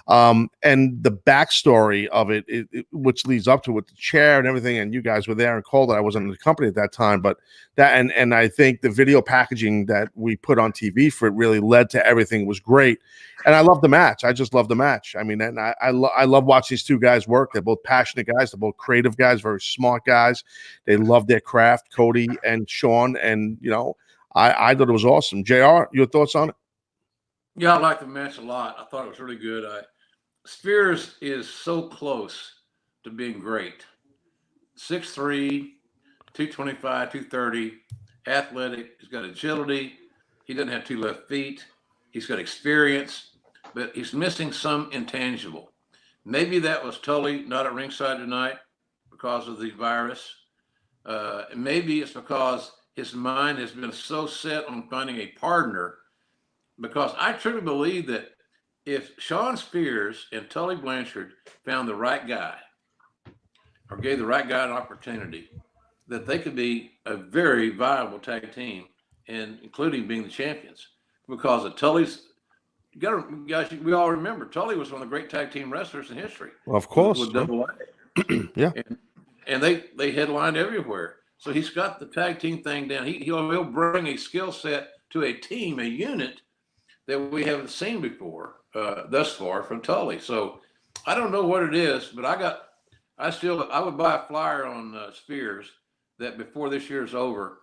[SPEAKER 2] And the backstory of it, which leads up to it, with the chair and everything, and you guys were there and called it. I wasn't in the company at that time, but that, and I think the video packaging that we put on TV for it really led to everything. It was great. And I love the match. I just love the match. I mean, and I love watching these two guys work. They're both passionate guys. They're both creative guys, very smart guys. They love their craft, Cody and Shawn. And, I thought it was awesome. JR, your thoughts on it?
[SPEAKER 3] Yeah, I liked the match a lot. I thought it was really good. Spears is so close to being great. 6'3", 225, 230, athletic. He's got agility. He doesn't have two left feet. He's got experience. but he's missing some intangible. Maybe that was Tully not at ringside tonight because of the virus. Maybe it's because his mind has been so set on finding a partner, because I truly believe that if Shawn Spears and Tully Blanchard found the right guy or gave the right guy an opportunity, that they could be a very viable tag team, and including being the champions, because of Tully's. Guys, we all remember Tully was one of the great tag team wrestlers in history.
[SPEAKER 2] Well, of course,
[SPEAKER 3] with Double A.
[SPEAKER 2] Yeah,
[SPEAKER 3] and they headlined everywhere. So he's got the tag team thing down. He'll bring a skill set to a team, a unit that we haven't seen before thus far from Tully. So I don't know what it is, but I would buy a flyer on Spears that before this year's over,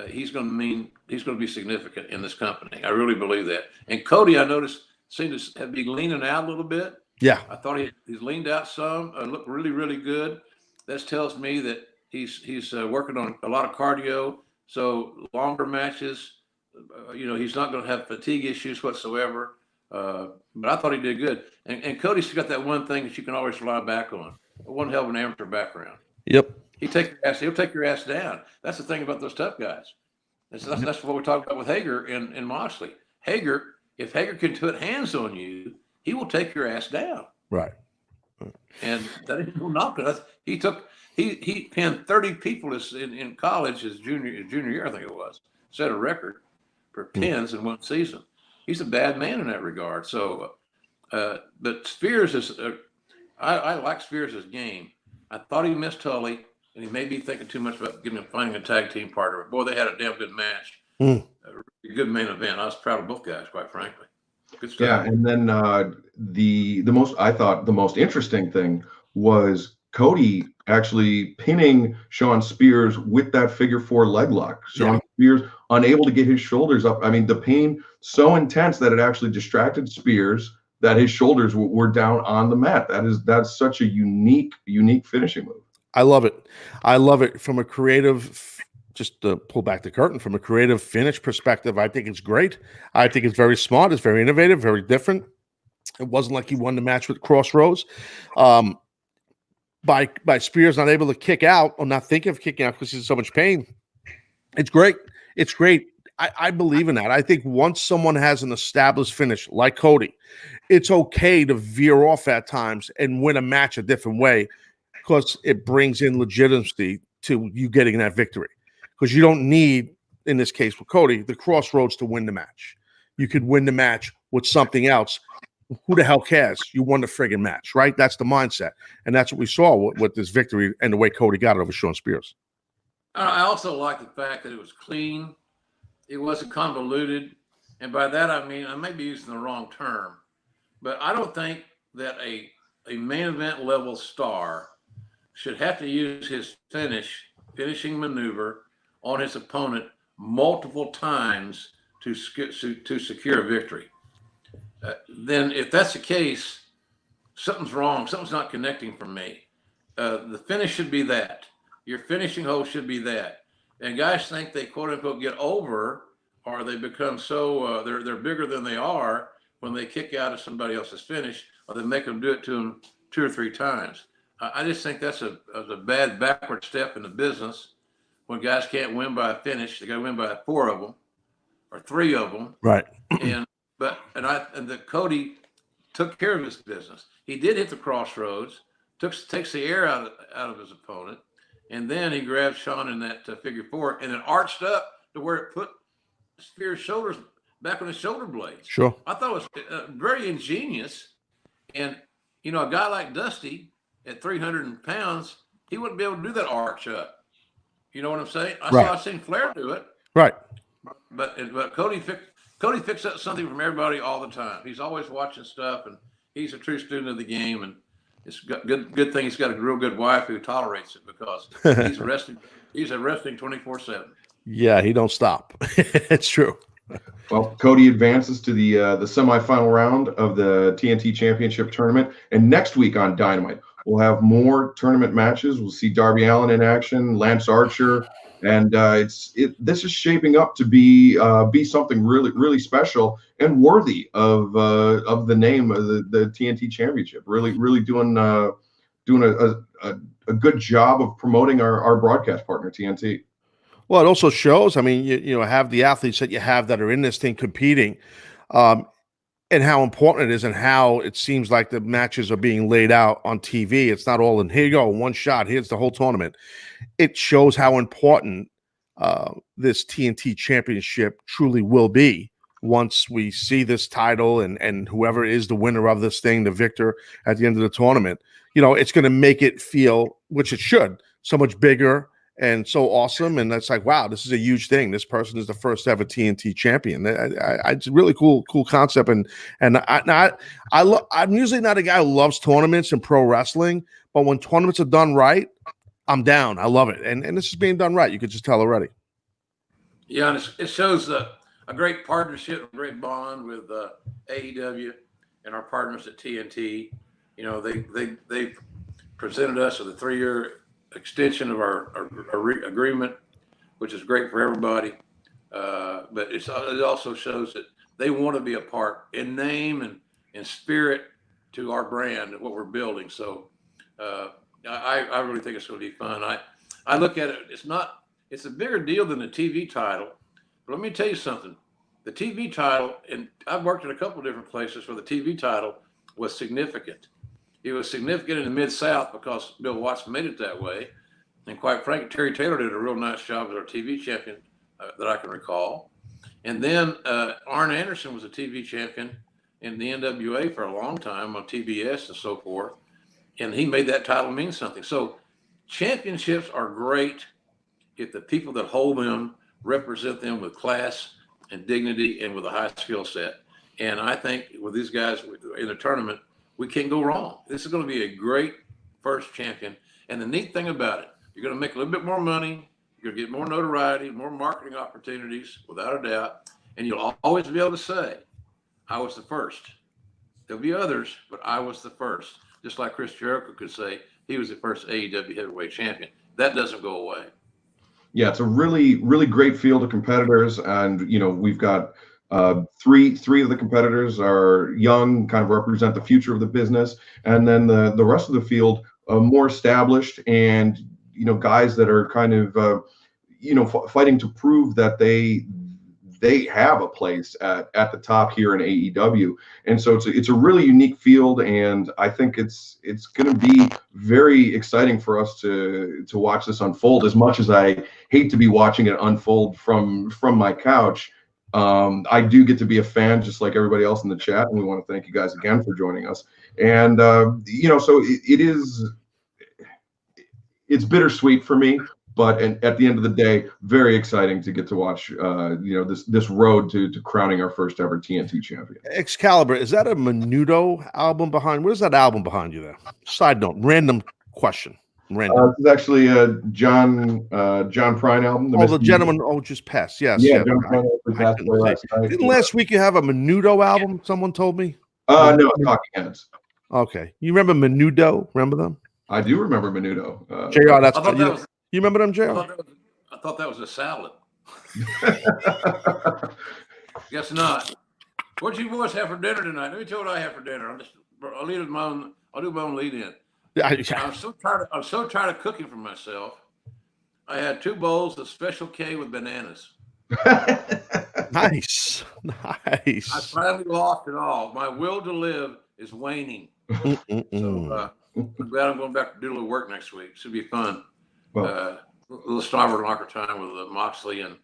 [SPEAKER 3] he's going to be significant in this company. I really believe that. And Cody, I noticed, seemed to be leaning out a little bit.
[SPEAKER 2] Yeah,
[SPEAKER 3] I thought he's leaned out some. Looked really, really good. That tells me that he's working on a lot of cardio. So longer matches, he's not going to have fatigue issues whatsoever. But I thought he did good. And Cody's got that one thing that you can always rely back on. One hell of an amateur background.
[SPEAKER 2] Yep.
[SPEAKER 3] He'll take your ass down. That's the thing about those tough guys. That's what we talked about with Hager and Moxley. Hager, if Hager can put hands on you, he will take your ass down.
[SPEAKER 2] Right.
[SPEAKER 3] And that ain't no knock. He pinned 30 people in college his junior year, I think it was. Set a record for pins in one season. He's a bad man in that regard. So, but Spears is. I like Spears' game. I thought he missed Tully, and he may be thinking too much about finding a tag team partner. Boy, they had a damn good match. A really good main event. I was proud of both guys, quite frankly. Good stuff.
[SPEAKER 1] Yeah, and then the most interesting thing was Cody actually pinning Shawn Spears with that figure 4 leg lock. Shawn Spears unable to get his shoulders up. I mean, the pain so intense that it actually distracted Spears, that his shoulders were down on the mat. That's such a unique finishing move.
[SPEAKER 2] I love it. I love it from a creative. Just to pull back the curtain, from a creative finish perspective, I think it's great. I think it's very smart. It's very innovative, very different. It wasn't like he won the match with Crossroads. By Spears not able to kick out or not thinking of kicking out because he's in so much pain. It's great. It's great. I believe in that. I think once someone has an established finish like Cody, it's okay to veer off at times and win a match a different way, because it brings in legitimacy to you getting that victory. Because you don't need, in this case with Cody, the Crossroads to win the match. You could win the match with something else. Who the hell cares? You won the friggin' match, right? That's the mindset. And that's what we saw with this victory and the way Cody got it over Shawn Spears.
[SPEAKER 3] I also like the fact that it was clean. It wasn't convoluted. And by that, I mean, I may be using the wrong term, but I don't think that a main event level star should have to use his finishing maneuver on his opponent multiple times to secure a victory. Then if that's the case, something's wrong. Something's not connecting for me. The finish should be that. Your finishing hold should be that. And guys think they quote unquote get over, or they become so they're bigger than they are when they kick out of somebody else's finish, or they make them do it to them 2 or 3 times. I just think that's a bad backward step in the business. When guys can't win by a finish, they got to win by 4 of them or 3 of them.
[SPEAKER 2] Right.
[SPEAKER 3] And Cody took care of his business. He did hit the Crossroads, takes the air out of his opponent, and then he grabbed Shawn in that figure 4 and then arched up to where it put Spears' shoulders back on his shoulder blades.
[SPEAKER 2] Sure.
[SPEAKER 3] I thought it was very ingenious. And, a guy like Dusty at 300 pounds, he wouldn't be able to do that arch up. You know what I'm saying? I've seen Flair do it.
[SPEAKER 2] Right.
[SPEAKER 3] But Cody picks up something from everybody all the time. He's always watching stuff, and he's a true student of the game. And it's good thing he's got a real good wife who tolerates it, because he's arresting 24/7.
[SPEAKER 2] Yeah, he don't stop. It's true.
[SPEAKER 1] Well, Cody advances to the semifinal round of the TNT Championship tournament, and next week on Dynamite, We'll have more tournament matches. We'll see Darby Allin in action, Lance Archer, and this is shaping up to be something really, really special and worthy of the name of the TNT Championship. Really, really doing a good job of promoting our broadcast partner TNT.
[SPEAKER 2] Well, it also shows. I mean, you have the athletes that you have that are in this thing competing, and how important it is, and how it seems like the matches are being laid out on TV. It's not all in here you go, one shot. Here's the whole tournament. It shows how important this TNT Championship truly will be once we see this title and whoever is the winner of this thing, the victor at the end of the tournament. It's going to make it feel, which it should, so much bigger and so awesome. And that's like, wow, this is a huge thing. This person is the first ever TNT champion. It's a really cool concept. And I'm usually not a guy who loves tournaments and pro wrestling, but when tournaments are done right, I'm down. I love it. And this is being done right. You could just tell already.
[SPEAKER 3] Yeah, and it shows a great partnership, a great bond with AEW and our partners at TNT. They presented us with a 3-year extension of our agreement, which is great for everybody. But it also shows that they want to be a part in name and in spirit to our brand and what we're building. So I really think it's going to be fun. I look at it, it's a bigger deal than the TV title. But let me tell you something. The TV title, and I've worked at a couple of different places where the TV title was significant. It was significant in the Mid-South because Bill Watts made it that way. And quite frankly, Terry Taylor did a real nice job as our TV champion that I can recall. And then Arn Anderson was a TV champion in the NWA for a long time on TBS and so forth. And he made that title mean something. So championships are great if the people that hold them represent them with class and dignity and with a high skill set. And I think with these guys in the tournament, we can't go wrong. This is going to be a great first champion. And the neat thing about it, you're going to make a little bit more money. You're going to get more notoriety, more marketing opportunities, without a doubt. And you'll always be able to say, I was the first. There'll be others, but I was the first. Just like Chris Jericho could say he was the first AEW heavyweight champion. That doesn't go away.
[SPEAKER 1] Yeah, it's a really, really great field of competitors. And, we've got three of the competitors are young, kind of represent the future of the business. And then the rest of the field, more established and, guys that are kind of, fighting to prove that they have a place at the top here in AEW. And so it's a really unique field, and I think it's going to be very exciting for us to watch this unfold. As much as I hate to be watching it unfold from my couch, I do get to be a fan just like everybody else in the chat, and we want to thank you guys again for joining us. And so it's bittersweet for me. But at the end of the day, very exciting to get to watch, this road to crowning our first ever TNT champion.
[SPEAKER 2] Excalibur, is that a Menudo album behind? What is that album behind you there? Side note, random question. Random.
[SPEAKER 1] This is actually a John Prine album.
[SPEAKER 2] The gentleman just passed. Yes.
[SPEAKER 1] Yeah, John Prine passed away last night.
[SPEAKER 2] Didn't last week you have a Menudo album? Someone told me.
[SPEAKER 1] No, Talking Heads.
[SPEAKER 2] Okay, you remember Menudo? Remember them?
[SPEAKER 1] I do remember Menudo.
[SPEAKER 2] JR, that's you remember them, JR?
[SPEAKER 3] I thought that was a salad. Guess not. What you boys have for dinner tonight? Let me tell you what I have for dinner. I'll do my own lead in. I'm so tired of cooking for myself. I had 2 bowls of Special K with bananas.
[SPEAKER 2] Nice.
[SPEAKER 3] I finally lost it all. My will to live is waning. So I'm glad I'm going back to do a little work next week. Should be fun. A little Snobber Locker time with Moxley and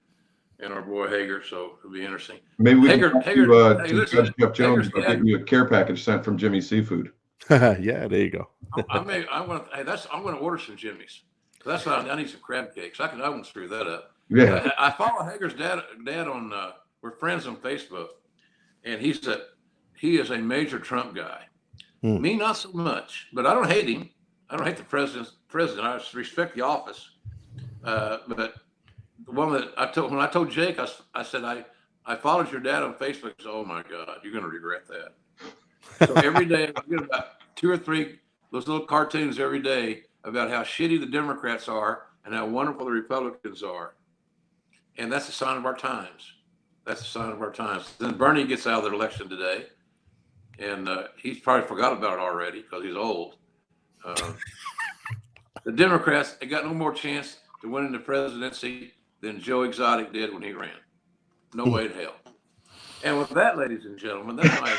[SPEAKER 3] our boy Hager, so it'll be interesting.
[SPEAKER 1] Maybe we can to Judge Jeff Jones get you a care package sent from Jimmy's Seafood.
[SPEAKER 2] Yeah, there you go.
[SPEAKER 3] I'm gonna order some Jimmy's. That's what I need, some crab cakes. I won't screw that up.
[SPEAKER 1] Yeah.
[SPEAKER 3] I follow Hager's dad on we're friends on Facebook, and he is a major Trump guy. Me, not so much, but I don't hate him. I don't hate the president. I respect the office. But the one that when I told Jake, I said, I followed your dad on Facebook. He said, oh my God, you're going to regret that. So every day I get about 2 or 3 those little cartoons every day about how shitty the Democrats are and how wonderful the Republicans are. And that's a sign of our times. That's a sign of our times. Then Bernie gets out of the election today, and he's probably forgot about it already because he's old. The Democrats, they got no more chance to win in the presidency than Joe Exotic did when he ran. No way in hell. And with that, ladies and gentlemen, that's my.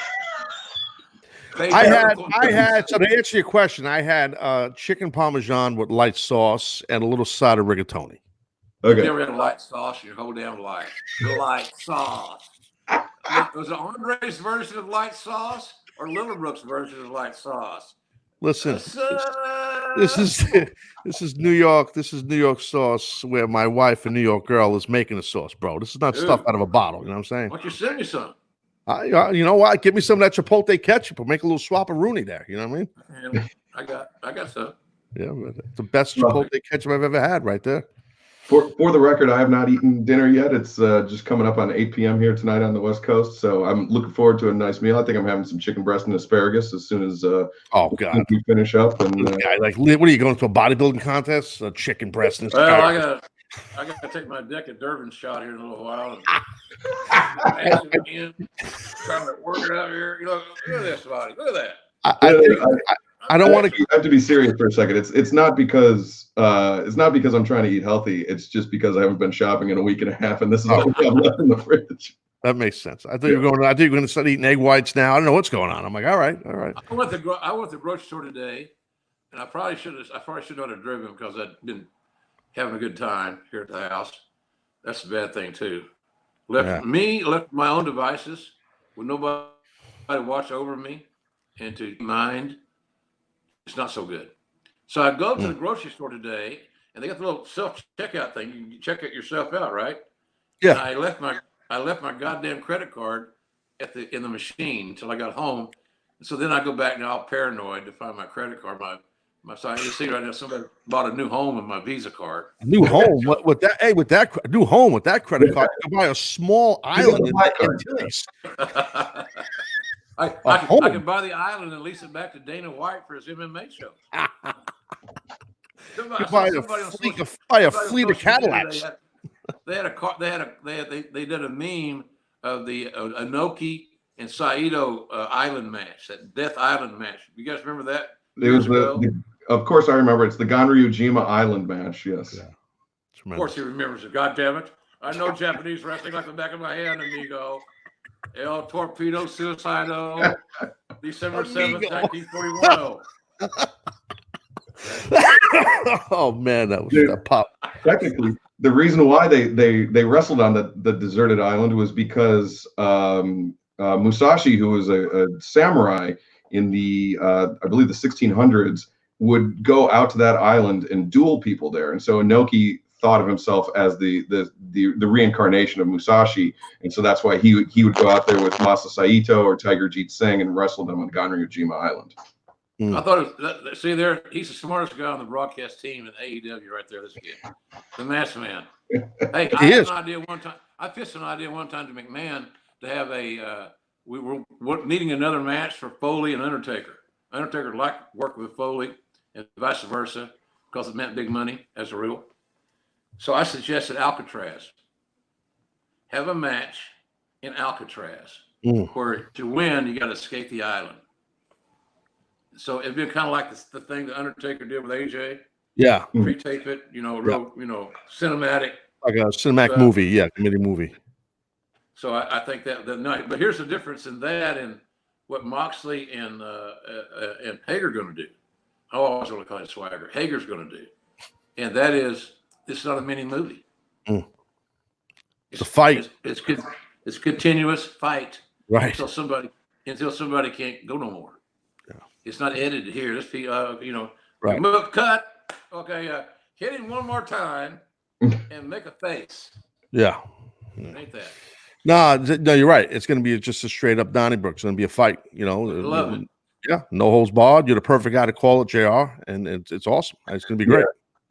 [SPEAKER 2] I had. So to answer your question, I had chicken parmesan with light sauce and a little side of rigatoni.
[SPEAKER 1] Okay.
[SPEAKER 3] You never had light sauce your whole damn life. The light sauce. Was it Andre's version of light sauce or Little Brooks' version of light sauce?
[SPEAKER 2] Listen, this is New York. This is New York sauce where my wife, a New York girl, is making the sauce, bro. This is not stuff out of a bottle. You know what I'm saying?
[SPEAKER 3] Why don't you send me some?
[SPEAKER 2] You know what? Give me some of that Chipotle ketchup or make a little swap-a-rooney there. You know what I mean?
[SPEAKER 3] I got some.
[SPEAKER 2] Yeah, the best Chipotle ketchup I've ever had, right there.
[SPEAKER 1] For the record, I have not eaten dinner yet. It's just coming up on 8 p.m. here tonight on the West Coast, so I'm looking forward to a nice meal. I think I'm having some chicken breast and asparagus as soon as we finish up. And
[SPEAKER 2] what are you going to a bodybuilding contest? Chicken breast and asparagus.
[SPEAKER 3] Well, I got to take my Deca Durbin shot here in a little while. And trying to work it out here. You know, look at this body. Look at that.
[SPEAKER 2] I don't want to.
[SPEAKER 1] I have to be serious for a second. It's not because I'm trying to eat healthy. It's just because I haven't been shopping in a week and a half, and this is all we have left in the fridge.
[SPEAKER 2] That makes sense. I thought you were going to start eating egg whites now. I don't know what's going on. I'm like, all right.
[SPEAKER 3] I went to the grocery store today, and I probably should not have driven because I've been having a good time here at the house. That's a bad thing too. Left my own devices with nobody to watch over me and to mind. It's not so good. So I go to the grocery store today, and they got the little self-checkout thing. You can check it yourself out, right?
[SPEAKER 2] Yeah.
[SPEAKER 3] And I left my goddamn credit card in the machine until I got home. So then I go back now, all paranoid, to find my credit card. So I just see right now somebody bought a new home with my Visa card.
[SPEAKER 2] A new home with that new home with that credit card, you can buy a small island in Antilles.
[SPEAKER 3] I can buy the island and lease it back to Dana White for his MMA show.
[SPEAKER 2] Buy a fleet of Cadillacs.
[SPEAKER 3] They did a meme of the Inoki and Saito island match, that Death Island match. You guys remember that?
[SPEAKER 1] It was of course I remember. It's the Ganryujima Island match. Yes.
[SPEAKER 3] Yeah. Of course he remembers it. God damn it! I know Japanese wrestling like the back of my hand, amigo. El Torpedo Suicido, December 7th, 1941.
[SPEAKER 2] Oh man, that was a pop.
[SPEAKER 1] Technically, the reason why they wrestled on the deserted island was because Musashi, who was a samurai in the I believe the 1600s, would go out to that island and duel people there, and so Inoki thought of himself as the reincarnation of Musashi, and so that's why he would go out there with Masa Saito or Tiger Jeet Singh and wrestle them on Ganryujima Island.
[SPEAKER 3] I thought he's the smartest guy on the broadcast team in AEW right there. This kid, the masked man. Hey, I pitched an idea one time to McMahon to have we were needing another match for Foley and Undertaker. Undertaker liked working with Foley and vice versa because it meant big money as a rule. So I suggested Alcatraz. Have a match in Alcatraz where to win, you got to escape the island. So it'd be kind of like the thing the Undertaker did with AJ.
[SPEAKER 2] Yeah.
[SPEAKER 3] Pre-tape it, real, cinematic.
[SPEAKER 2] Like a cinematic movie, comedy movie.
[SPEAKER 3] So I think that night. But here's the difference in that and what Moxley and Hager are going to do. I always want to call it Swagger. Hager's going to do. And that is, it's not a mini movie.
[SPEAKER 2] It's a fight.
[SPEAKER 3] It's a continuous fight.
[SPEAKER 2] Right.
[SPEAKER 3] Until somebody can't go no more. Yeah. It's not edited here. This
[SPEAKER 2] right.
[SPEAKER 3] Move, cut. Okay, hit him one more time and make a face.
[SPEAKER 2] Yeah.
[SPEAKER 3] Ain't that?
[SPEAKER 2] No, you're right. It's going to be just a straight up Donnybrook. It's going to be a fight.
[SPEAKER 3] Love it.
[SPEAKER 2] Yeah, no holds barred. You're the perfect guy to call it, JR, and it's awesome. It's going to be great.
[SPEAKER 1] Yeah.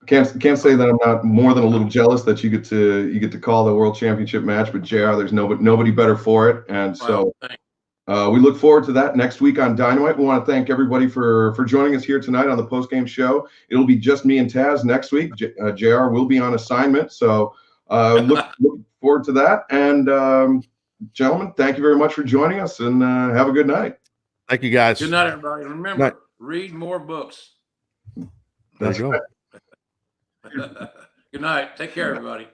[SPEAKER 1] Can't say that I'm not more than a little jealous that you get to call the World Championship match, but JR, there's nobody better for it, and so We look forward to that next week on Dynamite. We want to thank everybody for joining us here tonight on the post-game show. It'll be just me and Taz next week. JR will be on assignment, so look forward to that. And gentlemen, thank you very much for joining us, and have a good night.
[SPEAKER 2] Thank you, guys.
[SPEAKER 3] Good night, everybody. Remember, read more books.
[SPEAKER 2] There you go.
[SPEAKER 3] Good night. Take care, everybody.